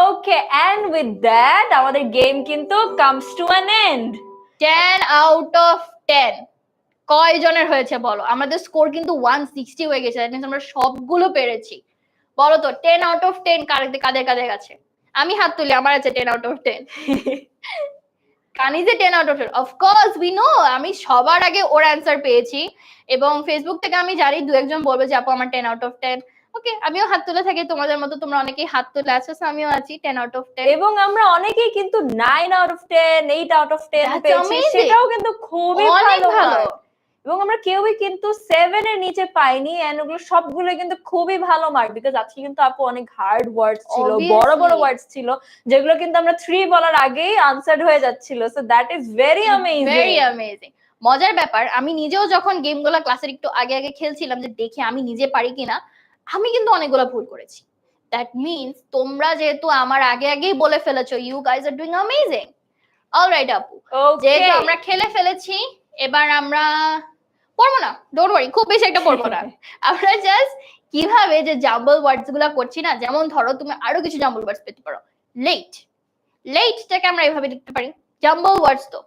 Okay, and with that আমাদের গেম কিন্তু comes to an end. 10 out of 10 কয়জনের হয়েছে বলো? আমাদের স্কোর কিন্তু 160 হয়ে গেছে, দ্যাট মিন্স আমরা সবগুলো পেরেছি। বলো তো 10 আউট অফ 10 কাদের কাদের কাছে? আমি হাত তুলি, আমার আছে 10 out of 10। কানিজে 10 out of 10 of course we know. আমি সবার আগে ওর অ্যানসার পেয়েছি এবং ফেসবুক থেকে আমি জানি দু একজন বলবে যে আপু আমার 10 আউট অফ 10। ওকে আমিও হাত তুলে থাকি তোমাদের মতো, তোমরা অনেকেই হাত তুলে আছো, so আমিও আছি 10 আউট অফ 10। এবং আমরা অনেকেই কিন্তু 9 out of 10, 8 out of 10 That's পেয়েছি, amazing. সেটাও কিন্তু খুবই অনেক ভালো ভালো। mark। এবং আমরা কেউই কিন্তু 7 এর নিচে পাইনি, এন্ড ওগুলো সবগুলো কিন্তু খুবই ভালো মার্ক, বিকজ আজকে কিন্তু আপু অনেক হার্ড ওয়ার্ডস ছিল, বড় বড় Obviously. ওয়ার্ডস ছিল, যেগুলো কিন্তু আমরা 3 বলার আগেই আনসার হয়ে যাচ্ছিল। So that is very amazing. Very amazing. মজার ব্যাপার, আমি নিজেও যখন গেমগুলো ক্লাসের একটু আগে আগে খেলছিলাম যে দেখি আমি নিজে পারি কিনা, আমি কিন্তু অনেকগুলো ভুল করেছি। দ্যাট মিন্স তোমরা যেহেতু আমার আগে আগেই বলে ফেলেছো, you guys are doing amazing. Alright আপু, যেহেতু আমরা খেলে ফেলেছি, এবার আমরা পড়বো না, ডোন্ট ওয়ারি, খুব বেশি একটা পড়বো না। আমরা জাস্ট কিভাবে যে জাম্বল ওয়ার্ডস গুলা করছি না, যেমন ধরো তুমি আরো কিছু জাম্বল ওয়ার্ডস পেতে পারো। লেট, লেটটাকে আমরা এইভাবে লিখতে পারি, জাম্বল ওয়ার্ডস তো।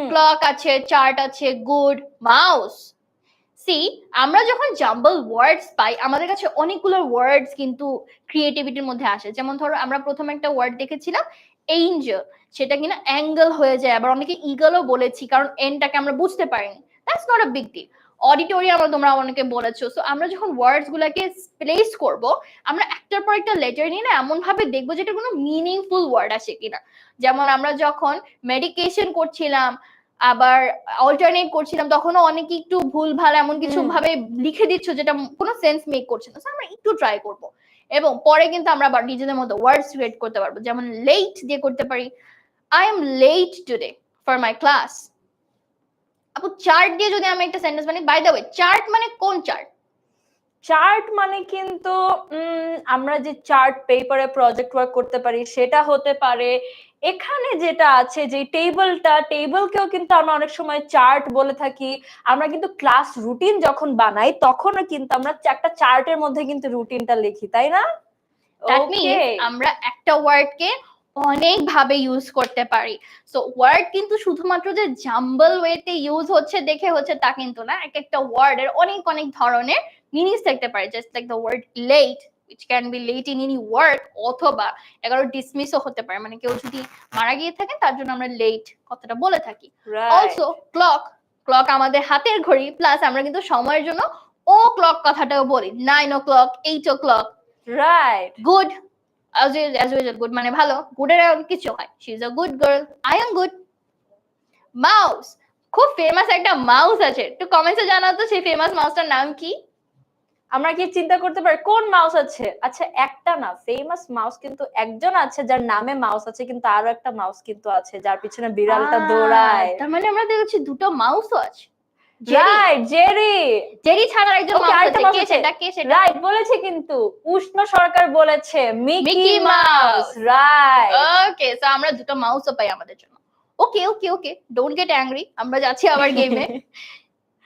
ক্লক আছে, চার্ট আছে, গুড, মাউস। সি আমরা যখন জাম্বল ওয়ার্ডস পাই, আমাদের কাছে অনেকগুলো ওয়ার্ডস কিন্তু ক্রিয়েটিভিটির মধ্যে আসে। যেমন ধরো আমরা প্রথমে একটা ওয়ার্ড দেখেছিলাম এঞ্জেল, সেটা কিনা অ্যাঙ্গেল হয়ে যায়, আবার অনেকে ইগলও বলেছি কারণ এনটাকে আমরা বুঝতে পারিনি। That's not a big deal. Auditorium তোমরা অনেকে বলেছো। সো আমরা যখন ওয়ার্ডস গুলাকে প্লেস করব, আমরা একটার পর একটা লেটার নিয়ে না এমন ভাবে দেখবো যেটা কোনো মিনিংফুল ওয়ার্ড আসে কিনা। যেমন আমরা যখন মেডিকেশন করছিলাম, আবার অল্টারনেট করছিলাম, তখনও অনেকে একটু ভুল ভাল এমন কিছু ভাবে লিখে দিচ্ছ যেটা কোনো সেন্স মেক করছে না। আমরা একটু ট্রাই করব এবং পরে কিন্তু আমরা আবার নিজেদের মতো ওয়ার্ডস ক্রিয়েট করতে পারবো। যেমন লেট দিয়ে করতে পারি, I am late today for my class. আপু চার্ট দিয়ে যদি আমি একটা সেন্টেন্স বানাই, বাই দ্য ওয়ে চার্ট মানে কোন চার্ট? চার্ট মানে কিন্তু আমরা যে চার্ট পেপারে প্রজেক্ট ওয়ার্ক করতে পারি সেটা হতে পারে। এখানে যেটা আছে যে টেবলকেও কিন্তু আমরা অনেক সময় চার্ট বলে থাকি। আমরা কিন্তু ক্লাস রুটিন যখন বানাই তখনও কিন্তু আমরা একটা চার্টের মধ্যে কিন্তু রুটিনটা লিখি, তাই না? দ্যাট মিন্স আমরা একটা ওয়ার্ডকে অনেক ভাবে ইউজ করতে পারি। সো ওয়ার্ড কিন্তু শুধুমাত্র যে জাম্বল ওয়েতে ইউজ হচ্ছে দেখে হচ্ছে তা কিন্তু না। এক একটা ওয়ার্ডের অনেক অনেক ধরনের মিনিংস থাকতে পারে। Just like the word late, which can be late in any work, অথবা 11 ডিসমিসও হতে পারে, মানে কেউ যদি মারা গিয়ে থাকে তার জন্য আমরা লেট কথাটা বলে থাকি। অলসো ক্লক, ক্লক আমাদের হাতের ঘড়ি, প্লাস আমরা কিন্তু সময়ের জন্য ও ক্লক কথাটাও বলি, 9 o'clock, 8 o'clock। Right. Good, as usual, good মানে ভালো, গুডের কিছু হয়, she is a good girl, I am good. Mouse, খুব ফেমাস একটা মাউস আছে, একটু কমেন্টসে জানাও তো সেই ফেমাস মাউসটার নাম কি? আমরা কি চিন্তা করতে পারি কোন মাউস আছে? আচ্ছা একটা না, ফেমাস মাউস কিন্তু একজন আছে যার নামে মাউস আছে, কিন্তু আরো একটা মাউস কিন্তু আছে যার পিছনে বিড়ালটা দৌড়ায়। তার মানে আমরা দেখছি দুটো মাউসও আছে। Right, Jerry. জেরি ছাড়া একজন মাউস আছে, কে সেটা? কে সেটা? রাইট বলেছে কিন্তু, উষ্ণ সরকার বলেছে মিকি মাউস। রাইট। ওকে, সো আমরা দুটো মাউসও পাই আমাদের জন্য। ওকে ওকে ওকে, ডোন্ট গেট অ্যাংরি, আমরা যাচ্ছি আবার গেমে।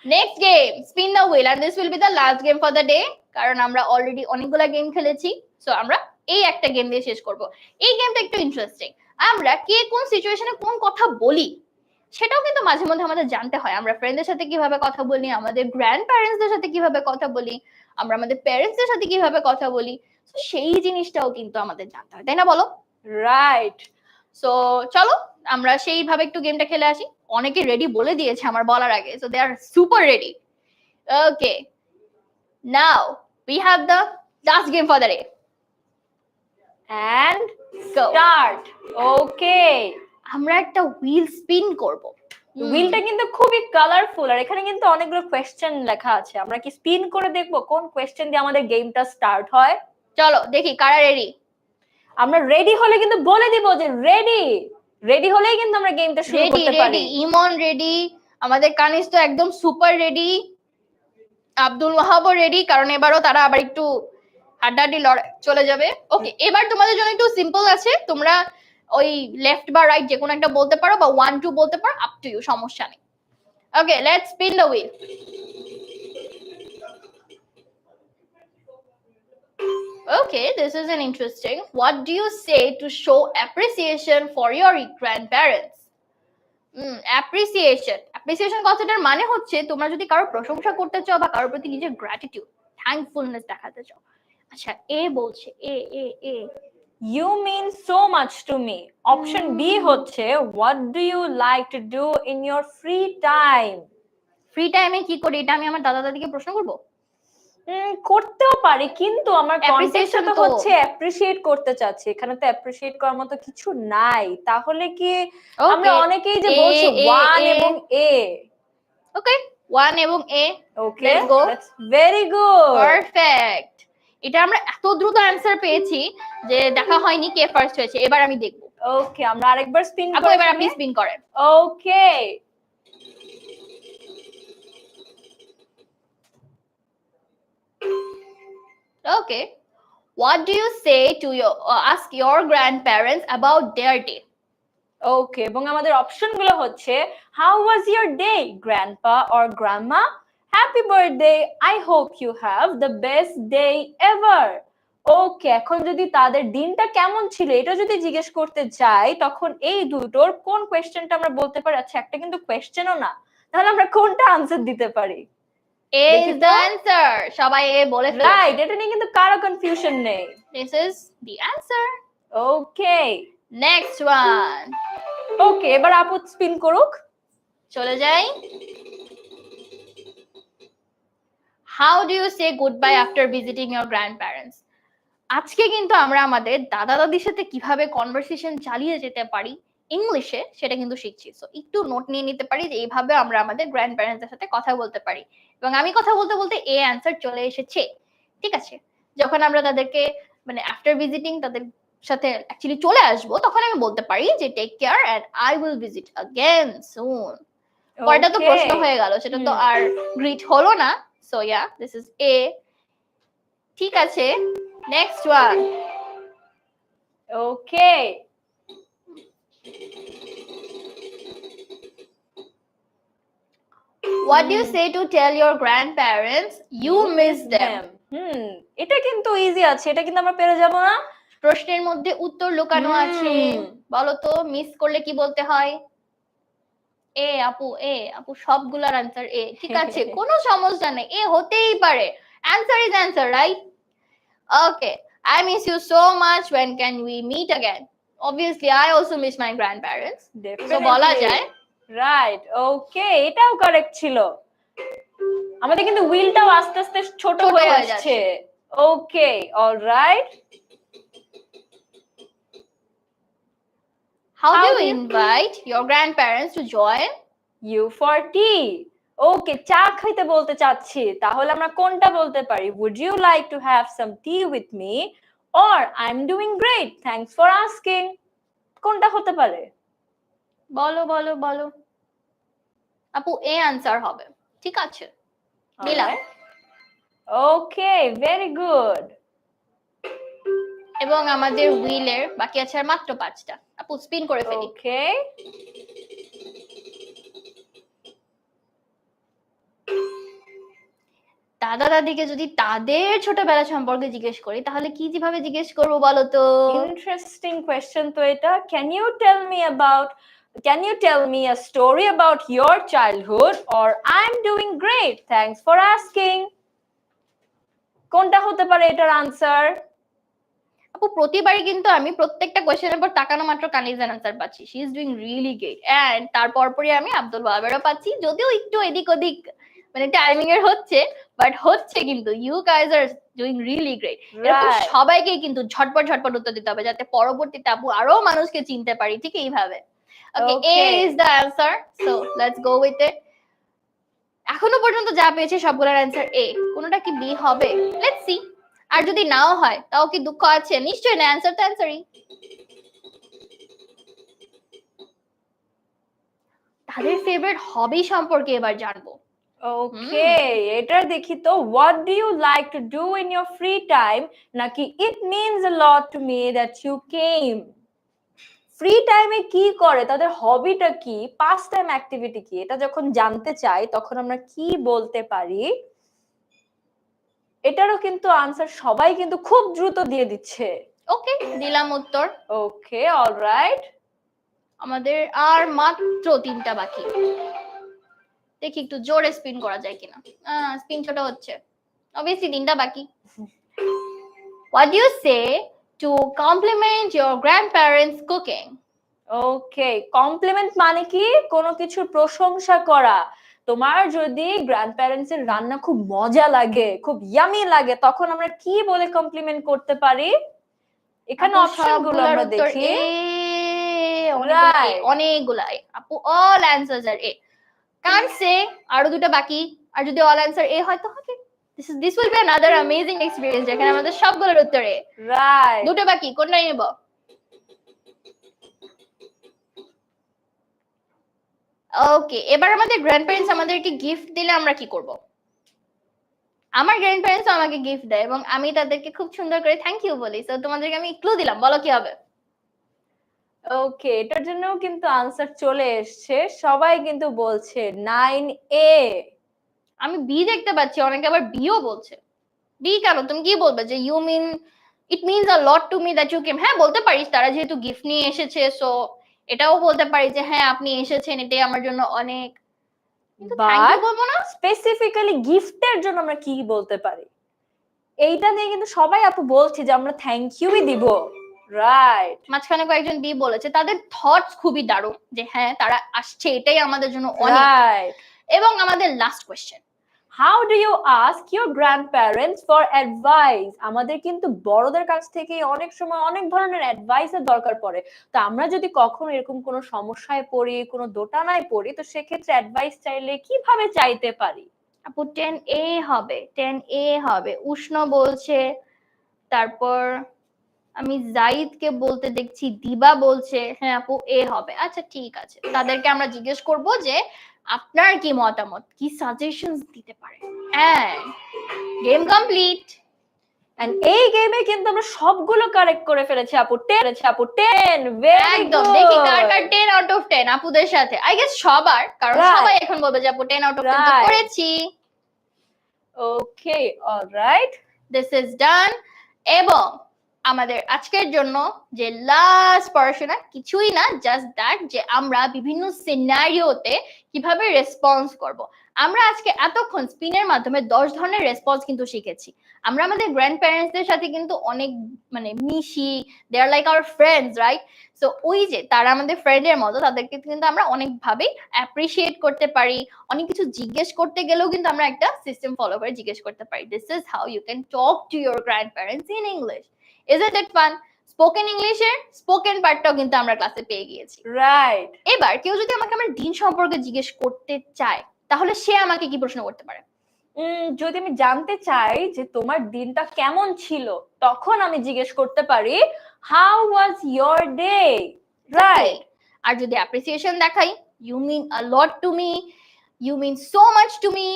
Next game, spin the wheel, and this will be the last game for the day. কারণ আমরা অলরেডি অনেকগুলা গেম খেলেছি। সো আমরা এই একটা গেম দিয়ে শেষ করব। এই গেমটা একটু ইন্টারেস্টিং। আমরা কে কোন সিচুয়েশনে কোন কথা বলি সেটাও কিন্তু মাঝে মধ্যে আমাদের জানতে হয়। আমরা ফ্রেন্ডদের সাথে কিভাবে কথা বলি, আমাদের গ্র্যান্ড প্যারেন্টসদের সাথে কিভাবে কথা বলি, আমরা আমাদের প্যারেন্টসদের সাথে কিভাবে কথা বলি, সেই জিনিসটাও কিন্তু আমাদের জানতে হয়, তাই না বলো? রাইট। সো চলো আমরা সেইভাবে একটু গেমটা খেলে আসি। অনেকে রেডি বলে দিয়েছে আমার বলার আগে, so they are super ready. Okay, now we have the last game for the day. And Go. start. ওকে, আমরা একটা হুইল স্পিন করব। হুইলটা কিন্তু খুবই কালারফুল, আর এখানে কিন্তু অনেকগুলো কোয়েশ্চেন লেখা আছে। আমরা কি স্পিন করে দেখবো কোন কোয়েশ্চেন দিয়ে আমাদের গেমটা স্টার্ট হয়? চলো দেখি কারা রেডি। আমরা রেডি হলে কিন্তু বলে দিব যে রেডি। রেডি হলেই কিন্তু আমরা গেমটা শুরু রেডি করতে পারি। রেডি, ইমন রেডি, আমাদের কানিস তো একদম সুপার রেডি, আব্দুল ওয়াহাবও রেডি, কারণ এবারও তারা আবার একটু হাড্ডাহাড্ডি লড়াই চলে যাবে। ওকে, এবার তোমাদের জন্য একটু সিম্পল আছে, তোমরা ওই লেফট বা রাইট যে কোনো একটা বলতে পারো বা 1 2 বলতে পারো, আপ টু ইউ, সমস্যা নেই। Okay, let's spin the wheel. Okay, this is an interesting. What do you say to show appreciation for your grandparents? Appreciation কথাটার মানে হচ্ছে তোমরা যদি কারো প্রশংসা করতে চাও বা কারোর প্রতি নিজের গ্র্যাটিটিউড, থ্যাঙ্কফুলনেস দেখাতে চাও। আচ্ছা, এ বলছে A You mean so much to me. Option B হচ্ছে what do you like to do in your free time? Free টাইমে কি করি, এটা আমি আমার দাদা দাদিকে প্রশ্ন করব? করতেও পারি, কিন্তু আমার কনটেক্সট Appreciation তো তো হচ্ছে অ্যাপ্রিশিয়েট করতে চাচ্ছি, এখানে তো অ্যাপ্রিশিয়েট করার মতো কিছু নাই। তাহলে কি আমরা অনেকেই যে বলছি ওয়ান এবং এ। ওকে, ওয়ান এবং A. Okay, let's go. That's very good, perfect. এটা আমরা এত দ্রুত অ্যানসার পেয়েছি যে দেখা হয়নি কে ফার্স্ট হয়েছে। এবার আমি দেখব। ওকে, আমরা আরেকবার স্পিন আপু করে এবার আপনি ফেলি। স্পিন করেন। ওকে, Okay. What do you say to your ask your grandparents about their day? ওকে, এবং আমাদের অপশন গুলো হচ্ছে how was your day grandpa or grandma, happy birthday, I hope you have the best day ever. Okay, এখন যদি তাদের দিনটা কেমন ছিল এটা যদি জিজ্ঞেস করতে যাই, তখন এই দুটোর কোন কোয়েশ্চেনটা আমরা বলতে পারি? আচ্ছা, একটা কিন্তু কোয়েশ্চেনও না, তাহলে আমরা কোনটা আনসার দিতে পারি? A is the answer. সবাই এ বলে ফেলেছে। রাইট, এটা নিয়ে কিন্তু কারো কনফিউশন নেই। This is the answer. Okay, Next one. ওকে, এবার আপু স্পিন করুক। চলে যাই। How do you say goodbye after visiting your grandparents? আজকে কিন্তু আমরা আমাদের দাদা দাদির সাথে কিভাবে কনভারসেশন চালিয়ে যেতে পারি ইংলিশে, সেটা কিন্তু শিখছি। সো একটু নোট নিয়ে নিতে পারি যে এইভাবে আমরা আমাদের গ্র্যান্ড প্যারেন্টসদের সাথে কথা বলতে পারি। এবং আমি কথা বলতে বলতে এ অ্যান্সার চলে এসেছে। ঠিক আছে, যখন আমরা তাদেরকে মানে আফটার ভিজিটিং তাদের সাথে অ্যাকচুয়ালি চলে আসবো, তখন আমি বলতে পারি যে take care and I will visit again soon. পরেরটা তো প্রশ্ন হয়ে গেল, সেটা তো আর গ্রিট হলো না। So yeah, this is a. ঠিক আছে, next one. Okay, What do you say to tell your grandparents you miss them? এটা কিন্তু ইজি আছে, এটা কিন্তু আমরা পেরে যাব না? প্রশ্নের মধ্যে উত্তর লুকানো আছে। বলো তো মিস করলে কি বলতে হয়? আপু সবগুলার আনসার এ। ঠিক আছে, কোনো সমস্যা নেই, এ হতেই পারে। Answer is answer, right? Okay, I miss you so much, when can we meet again? Obviously I also miss my grandparents. So বলা যায়। রাইট, ওকে, এটাও কারেক্ট ছিল। আমাদের কিন্তু হুইলটাও আস্তে আস্তে ছোট হয়ে আসছে। ওকে, alright. How do you invite your grandparents to join you for tea? ওকে, চা খেতে বলতে চাচ্ছি, তাহলে আমরা কোনটা বলতে পারি? would you like to have some tea with me, or I'm doing great, thanks for asking? কোনটা হতে পারে? বলো বলো বলো। আপু এ আনসার হবে। ঠিক আছে, দিলাম। ওকে, ভেরি গুড। এবং আমাদের হুইলের বাকি আছে আর মাত্র 5টা। আপু স্পিন করে ফেলি। ওকে, দাদা দাদিকে যদি তাদের ছোটবেলা সম্পর্কে জিজ্ঞেস করি তাহলে কি যেভাবে জিজ্ঞেস করবো বলো তো? ইন্টারেস্টিং কোয়েশ্চেন তো এটা। Can you tell me a story about your childhood? Or I'm doing great, thanks for asking. কোনটা হতে পারে এটার আনসার? আপু প্রতিবারই কিন্তু আমি প্রত্যেকটা কোয়েশ্চেনের পর তাকানো মাত্র কানিজের আনসার পাচ্ছি, she is doing really great, and তারপর পরই আমি আব্দুল ওয়াহাবেরও পাচ্ছি, যদিও একটু এদিক ওদিক মানে টাইমিং এর হচ্ছে, বাট হচ্ছে কিন্তু you guys are doing really great. এরকম Right. সবাইকে কিন্তু ঝটপট ঝটপট উত্তর দিতে হবে যাতে পরবর্তীতে আপু আরো মানুষকে চিনতে পারি, ঠিক এইভাবে। ওকে, এ Okay. Is the answer, so let's go with it. এখনো পর্যন্ত যা পেয়েছে সবগুলোর অ্যান্সার এ, কোনোটা কি বি হবে? Let's see. আর যদি নাও হয় তাও কি দুঃখ আছে? নিশ্চয়ই না, অ্যান্সার তো অ্যান্সারই। তাদের ফেভারিট হবি সম্পর্কে এবার জানবো। ওকে, এটা দেখি তো। What do you like to do in your free time? নাকি it means a lot to me that you came. Free টাইমে কি করে, তাদের হবিটা কি, পাস টাইম অ্যাক্টিভিটি কি, এটা যখন জানতে চাই তখন আমরা কি বলতে পারি? এটারও কিন্তু আনসার সবাই কিন্তু খুব দ্রুত দিয়ে দিচ্ছে। ওকে, দিলাম উত্তর। ওকে, অলরাইট। আমাদের আর মাত্র 3টা বাকি, দেখি একটু জোরে স্পিন করা যায় কিনা। স্পিন ছোট হচ্ছে, অবভিয়াসলি 3টা বাকি। What do you say to compliment your grandparents cooking? Okay, compliment মানে কি? কোনো কিছুর প্রশংসা করা। তোমার যদি গ্র্যান্ড প্যারেন্টস এর রান্না খুব মজা লাগে, খুব ইয়ামি লাগে, তখন আমরা কি বলে কমপ্লিমেন্ট করতে পারি? এখানে অপশন গুলো আমরা দেখি। অনেকগুলাই আপু, অল অ্যান্সার্স আর এ। কান সে আরো 2টা বাকি, আর যদি অল অ্যান্সার এ হয় তাহলে this will be another amazing experience যেখানে আমাদের সবগুলোর উত্তর এ। রাইট। 2টা বাকি, কোনটাই নেব? ওকে, এবার আমাদের গ্র্যান্ডপ্যারেন্টস আমাদেরকে গিফট দিলে আমরা কি করব? আমার গ্র্যান্ডপ্যারেন্টস আমাকে গিফট দেয় এবং আমি তাদেরকে খুব সুন্দর করে থ্যাংক ইউ বলি। সো তোমাদেরকে আমি ক্লু দিলাম, বলো কি হবে? ওকে, এটার জন্যও কিন্তু আনসার চলে এসছে। সবাই কিন্তু বলছে 9A। আমি বি দেখতে পাচ্ছি, অনেকে আবার বিও বলছে। বি কেন? তুমি কি বলবে যে you mean it means a lot to me that you came? হ্যাঁ, বলতে পারিস, তারা যেহেতু গিফট নিয়ে এসেছে, সো এটাও বলতে পারি যে হ্যাঁ আপনি এসেছেন, এটাই আমার জন্য অনেক। কিন্তু থ্যাংক ইউ বলবো না। স্পেসিফিক্যালি গিফটের জন্য আমরা কি বলতে পারি? এইটা নিয়ে কিন্তু সবাই আপু বলছে যে আমরা থ্যাংক ইউই দিব। রাইট। মাঝখানে কয়েকজন বি বলেছে, তাদের থটস খুবই দারুণ যে হ্যাঁ তারা আসছে, এটাই আমাদের জন্য অনেক। রাইট। এবং আমাদের last question, how do you ask your grandparents for advice? আমাদের কিন্তু বড়দের কাছ থেকে অনেক সময় অনেক ধরনের অ্যাডভাইসের দরকার পড়ে। তো আমরা যদি কখনো এরকম কোনো সমস্যায় পড়ি, কোনো দোটানায় পড়ি, তো সেক্ষেত্রে অ্যাডভাইস চাইলে কিভাবে চাইতে পারি? আপু 10A হবে, 10A হবে। উষ্ণ বলছে, তারপর আমি জাইদকে বলতে দেখছি, দিবা বলছে হ্যাঁ আপু এ হবে। আচ্ছা ঠিক আছে, তাদেরকে আমরা জিজ্ঞেস করব যে আপনার কি মতামত, কি সাজেশনস দিতে পারে। And game complete. এন্ড এই গেমে কিন্তু আমরা সবগুলো কারেক্ট করে ফেলেছি আপু। 10 ভেরি একদম, গুড। দেখি কার কার 10 আউট অফ 10 আপুদের সাথে। আই গেস সবার, কারণ Right. সবাই এখন বলবে যে আপু 10 আউট অফ 10 তো Right. করেছি। ওকে, অলরাইট। This is done. এবং আমাদের আজকের জন্য যে লাস্ট পড়াশোনা কিছুই না, জাস্ট দ্যাট যে আমরা বিভিন্ন সিনারিওতে কিভাবে রেসপন্স করব। আমরা আজকে এতক্ষণ স্পিনের মাধ্যমে 10 ধরনের রেসপন্স কিন্তু শিখেছি। আমরা আমাদের গ্র্যান্ড প্যারেন্টসদের সাথে কিন্তু অনেক মানে মিশি, they are like our friends, right? So ওই যে তারা আমাদের ফ্রেন্ডের মতো, তাদেরকে কিন্তু আমরা অনেকভাবে অ্যাপ্রিসিয়েট করতে পারি। অনেক কিছু জিজ্ঞেস করতে গেলেও কিন্তু আমরা একটা সিস্টেম ফলো করে জিজ্ঞেস করতে পারি। This is how you can talk to your grandparents in English. Isn't it fun? Spoken ইংলিশের স্পোকেন পার্টটাও কিন্তু আমরা ক্লাসে পেয়ে গিয়েছি। রাইট। এবার কেউ যদি আমাকে আমার দিন সম্পর্কে জিজ্ঞেস করতে চায় তাহলে সে আমাকে কি প্রশ্ন করতে পারে? যদি আমি জানতে চাই যে তোমার দিনটা কেমন ছিল, তখন আমি জিজ্ঞেস করতে পারি how was your day. Right. আর যদি অ্যাপ্রিসিয়েশন দেখাই, you mean a lot to me, you mean so much to me.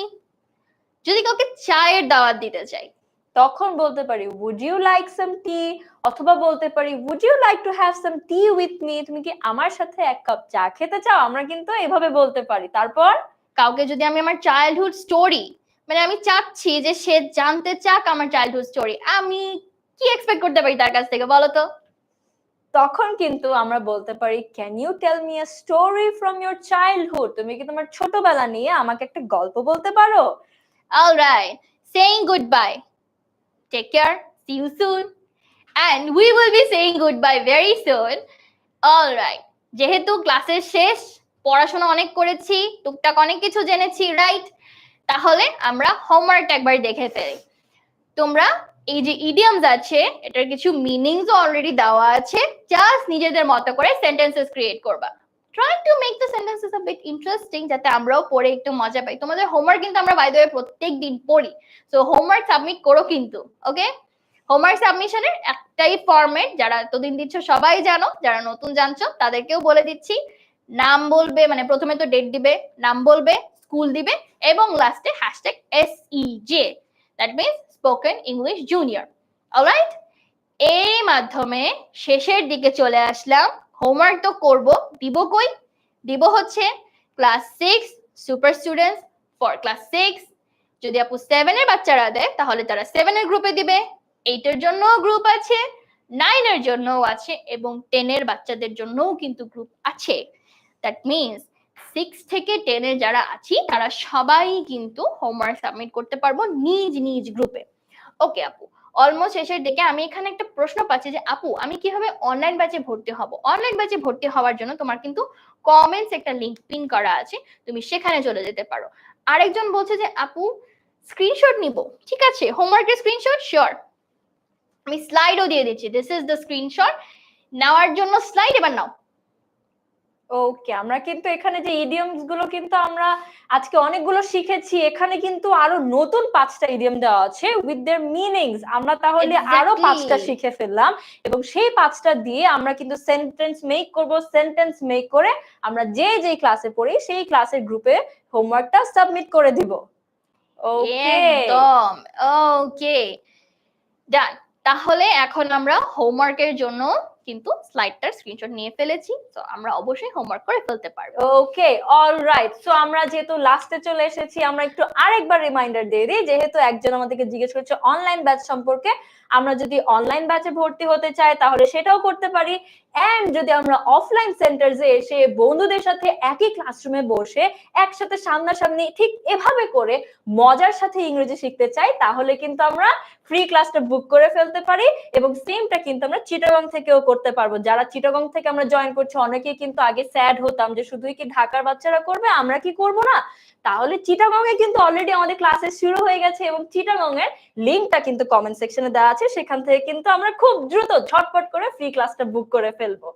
যদি কাউকে চায়ের দাওয়াত দিতে চাই তখন বলতে পারি would you like some tea, অথবা বলতে পারি would you like to have some tea with me, তুমি কি আমার সাথে এক কাপ চা খেতে চাও? আমরা কিন্তু এভাবে বলতে পারি। তারপর কাউকে যদি আমি আমার চাইল্ডহুড স্টোরি মানে আমি চাচ্ছি যে সে জানতে চাক আমার চাইল্ডহুড স্টোরি, আমি কি এক্সপেক্ট করতে পারি তার কাছ থেকে বলো তো? তখন কিন্তু আমরা বলতে পারি, can you tell me a story from your childhood? তুমি কি তোমার ছোটবেলা নিয়ে আমাকে একটা গল্প বলতে পারো? Alright, saying goodbye, take care, see you soon, and we will be saying goodbye very soon. All right, যেহেতু ক্লাসের শেষ, পড়াশোনা অনেক করেছি, টুকটাক অনেক কিছু জেনেছি, রাইট? তাহলে আমরা হোমওয়ার্কটা একবার দেখে ফেলি। তোমরা এই যে ইডিয়মস আছে, এটার কিছু মিনিংস অলরেডি দেওয়া আছে, জাস্ট নিজেদের মতো করে সেন্টেন্সেস ক্রিয়েট করবা। Try to make the sentences a bit interesting, যাতে আমরাও পড়ে একটু মজা পাই। তোমাদের হোমওয়ার্ক কিন্তু আমরা বাই দ্য ওয়ে প্রত্যেক দিন পড়ি, সো হোমওয়ার্ক সাবমিট করো কিন্তু, ওকে? হোমওয়ার্ক সাবমিশনের একটাই ফরম্যাট, যারা এতদিন দিচ্ছ সবাই জানো, যারা নতুন জানছো তাদেরকেও বলে দিচ্ছি। নাম বলবে, মানে প্রথমে তো ডেট দিবে, নাম বলবে, স্কুল দিবে, এবং লাস্টে hashtag SEJ, that means spoken English junior. Alright, এই মাধ্যমে শেষের দিকে চলে আসলাম। হোমওয়ার্ক তো করব, দিব কই? দিব হচ্ছে class 6 super students for class 6। যদি আপু 7 এর বাচ্চারা দেয় তাহলে তারা 7 এর গ্রুপে দিবে, 8 এর জন্য গ্রুপ আছে, 9 এর জন্যও আছে, এবং 10 এর বাচ্চাদের জন্যও কিন্তু গ্রুপ আছে। দ্যাট মিন্স 6 থেকে 10 এর যারা আছি তারা সবাই কিন্তু হোমওয়ার্ক সাবমিট করতে পারবো নিজ নিজ গ্রুপে। ওকে আপু, অলমোস্ট শেষের দিকে। আমি এখানে একটা প্রশ্ন পাচ্ছি যে আপু আমি কিভাবে অনলাইন ব্যাচে ভর্তি হব? অনলাইন ব্যাচে ভর্তি হওয়ার জন্য তোমার কিন্তু কমেন্টস একটা লিংক পিন করা আছে, তুমি সেখানে চলে যেতে পারো। আরেকজন বলছে যে আপু স্ক্রিনশট নিব, ঠিক আছে, হোমওয়ার্কের স্ক্রিনশট, শিওর, আমি স্লাইডও দিয়ে দিচ্ছি। দিস ইজ দ্য স্ক্রিনশট, নেওয়ার জন্য স্লাইড এবার নাও। ওকে, আমরা কিন্তু এখানে যে ইডিয়মস গুলো কিন্তু আমরা আজকে অনেকগুলো শিখেছি, এখানে কিন্তু আরো নতুন 5টা ইডিয়ম দেওয়া আছে উইথ देयर মিনিংস। আমরা তাহলে আরো 5টা শিখে ফেললাম, এবং সেই 5টা দিয়ে আমরা কিন্তু সেন্টেন্স মেক করব। সেন্টেন্স মেক করে আমরা যে ক্লাসে পড়ি সেই ক্লাসের গ্রুপে হোমওয়ার্কটা সাবমিট করে দিব। ওকে, একদম ওকে, ডান। তাহলে এখন আমরা হোমওয়ার্কের জন্য কিন্তু স্লাইডটার স্ক্রিনশট নিয়ে ফেলেছি, তো আমরা অবশ্যই হোমওয়ার্ক করে ফেলতে পারবো। ওকে, অলরাইট। সো আমরা যেহেতু লাস্টে চলে এসেছি, আমরা একটু আরেকবার রিমাইন্ডার দিয়ে দিই। যেহেতু একজন আমাদেরকে জিজ্ঞেস করছে অনলাইন ব্যাচ সম্পর্কে, আমরা যদি অনলাইন ব্যাচে ভর্তি হতে চাই তাহলে সেটাও করতে পারি। এন্ড যদি আমরা অফলাইন সেন্টারে এসে বন্ধুদের সাথে একই ক্লাসরুমে বসে একসাথে সামনাসামনি ঠিক এভাবে করে মজার সাথে ইংরেজি শিখতে চাই, তাহলে কিন্তু আমরা ফ্রি ক্লাসটা বুক করে ফেলতে পারি, এবং সেমটা কিন্তু আমরা চিটাগং থেকেও করতে পারবো। যারা চিটাগং থেকে আমরা জয়েন করছি, অনেকেই কিন্তু আগে স্যাড হতাম যে শুধুই কি ঢাকার বাচ্চারা করবে, আমরা কি করব না। তাহলে চিটাগং এ কিন্তু অলরেডি আমাদের ক্লাসেস শুরু হয়ে গেছে, এবং চিটাগং এর লিংকটা কিন্তু কমেন্ট সেকশনে দেওয়া আছে, সেখান থেকে কিন্তু আমরা খুব দ্রুত ঝটপট করে ফ্রি ক্লাসটা বুক করে ফেলবো।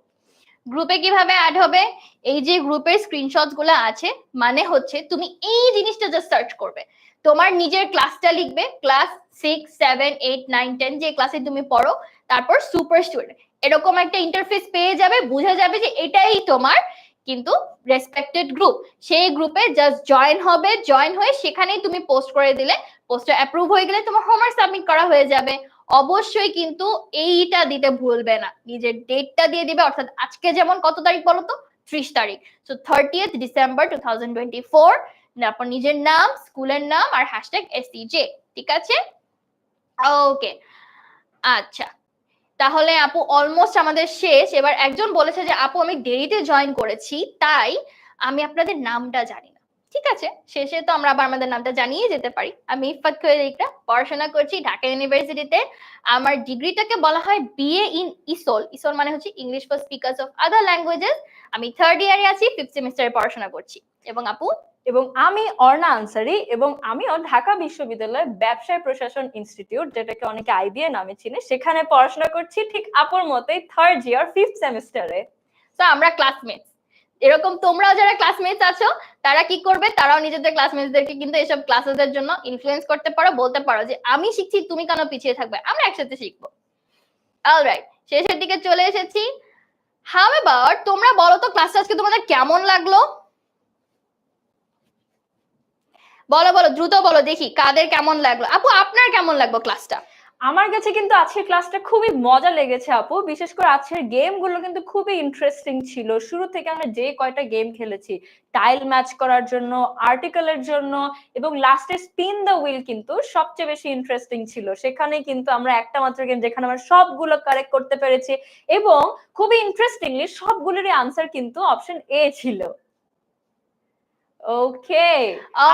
গ্রুপে কিভাবে অ্যাড হবে? এই যে গ্রুপের স্ক্রিনশটস গুলো আছে, মানে হচ্ছে তুমি এই জিনিসটা জাস্ট সার্চ করবে, তোমার নিজের ক্লাসটা লিখবে, ক্লাস 6 7 8 9 10 যে ক্লাসে তুমি পড়ো, তারপর সুপার স্টুডেন্ট, এরকম একটা ইন্টারফেস পেয়ে যাবে, বুঝে যাবে যে এটাই তোমার কিন্তু রেসপেক্টেড গ্রুপ। সেই গ্রুপে জাস্ট জয়েন হবে, জয়েন হয়ে সেখানেই তুমি পোস্ট করে দিলে, পোস্টটা অ্যাপ্রুভ হয়ে গেলে তোমার হোমওয়ার্ক সাবমিট করা হয়ে যাবে। অবশ্যই কিন্তু এইটা দিতে ভুলবে না, নিজের ডেটটা দিয়ে দিবে, অর্থাৎ আজকে যেমন কত তারিখ বলো তো, 30 তারিখ, সো 30th ডিসেম্বর 2024, তারপর নিজের নাম, স্কুলের নাম, আর হ্যাশট্যাগ SEJ, ঠিক আছে? ওকে, আচ্ছা, তাহলে আপু অলমোস্ট আমাদের শেষ। এবার একজন বলেছে যে আপু আমি দেরিতে জয়েন করেছি, তাই আমি আপনাদের নামটা জানি না। ঠিক আছে, শেষে তো আমরা আবার আমাদের নামটা জানিয়ে যেতে পারি। আমি ইফাত খৈরিকা, পড়াশোনা করছি ঢাকা ইউনিভার্সিটিতে। আমার ডিগ্রিটাকে বলা হয় BA ইন ইসোল। ইসোল মানে হচ্ছে English for speakers of other languages. আমি 3rd ইয়ারে আছি, 5th সেমিস্টারে পড়াশোনা করছি। এবং আপু? এবং আমি অর্ণা আনসারি, এবং আমিও ঢাকা বিশ্ববিদ্যালয়ের ব্যবসায় প্রশাসন ইনস্টিটিউট, যেটাকে অনেকে IBA নামে চিনে, সেখানে পড়াশোনা করছি ঠিক আপুর মতোই 3rd ইয়ার 5th সেমিস্টারে। তো আমরা ক্লাসমেটস। এরকম তোমরাও যারা ক্লাসমেটস আছো তারা কি করবে, তারাও নিজেদের ক্লাসমেটসদেরকে কিন্তু এসব ক্লাসেসের জন্য ইনফ্লুয়েন্স করতে পারো, বলতে পারো যে আমি শিখছি, তুমি কেন পিছিয়ে থাকবে, আমরা একসাথে শিখবো। অলরাইট, শেষের দিকে চলে এসেছি। হাউ অ্যাবাউট তোমরা বলো তো ক্লাসটা আজকে তোমাদের কেমন লাগলো? বলো বলো, দ্রুত বলো, দেখি কাদের কেমন লাগলো। আপু আপনার কেমন লাগলো ক্লাসটা? আমার কাছে কিন্তু আজকের ক্লাসটা খুবই মজা লেগেছে আপু, বিশেষ করে আজকের গেম গুলো কিন্তু খুবই ইন্টারেস্টিং ছিল। শুরু থেকে আমরা যে কয়টা গেম খেলেছি, টাইল ম্যাচ করার জন্য, আর্টিকেলের জন্য, এবং লাস্টে স্পিন দ্য হুইল কিন্তু সবচেয়ে বেশি ইন্টারেস্টিং ছিল। সেখানে কিন্তু আমরা একটা মাত্র গেম যেখানে আমরা সবগুলো কারেক্ট করতে পেরেছি, এবং খুবই ইন্টারেস্টিংলি সবগুলোরই আনসার কিন্তু অপশন এ ছিল। ওকে,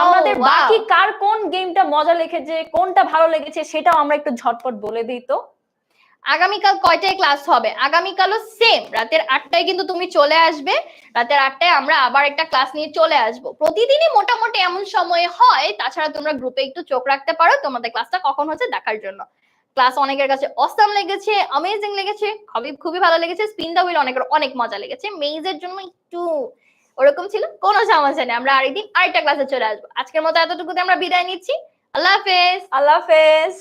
আমাদের বাকি কার কোন গেমটা মজা লেগেছে, কোনটা ভালো লেগেছে সেটাও আমরা একটু ঝটপট বলে দিই তো। আগামীকাল কয়টায় ক্লাস হবে? আগামীকালও সেম রাতের 8টায় কিন্তু তুমি চলে আসবে। রাতের 8টায় আমরা আবার একটা ক্লাস নিয়ে চলে আসব। প্রতিদিনই মোটামুটি এমন সময়ে হয়, তাছাড়া তোমরা গ্রুপে একটু চোখ রাখতে পারো তোমাদের ক্লাসটা কখন হচ্ছে দেখার জন্য। ক্লাস অনেকের কাছে অসাম লেগেছে, অ্যামেজিং লেগেছে, খুবই খুবই ভালো লেগেছে। স্পিন দা হুইল অনেকের অনেক মজা লেগেছে। মেইজের জন্য একটু ওরকম ছিল, কোনো সমস্যা নেই, আমরা আরেকদিন আরেকটা ক্লাসে চলে আসবো। আজকের মতো এতটুকুতে আমরা বিদায় নিচ্ছি। আল্লাহ হাফেজ। আল্লাহ হাফেজ।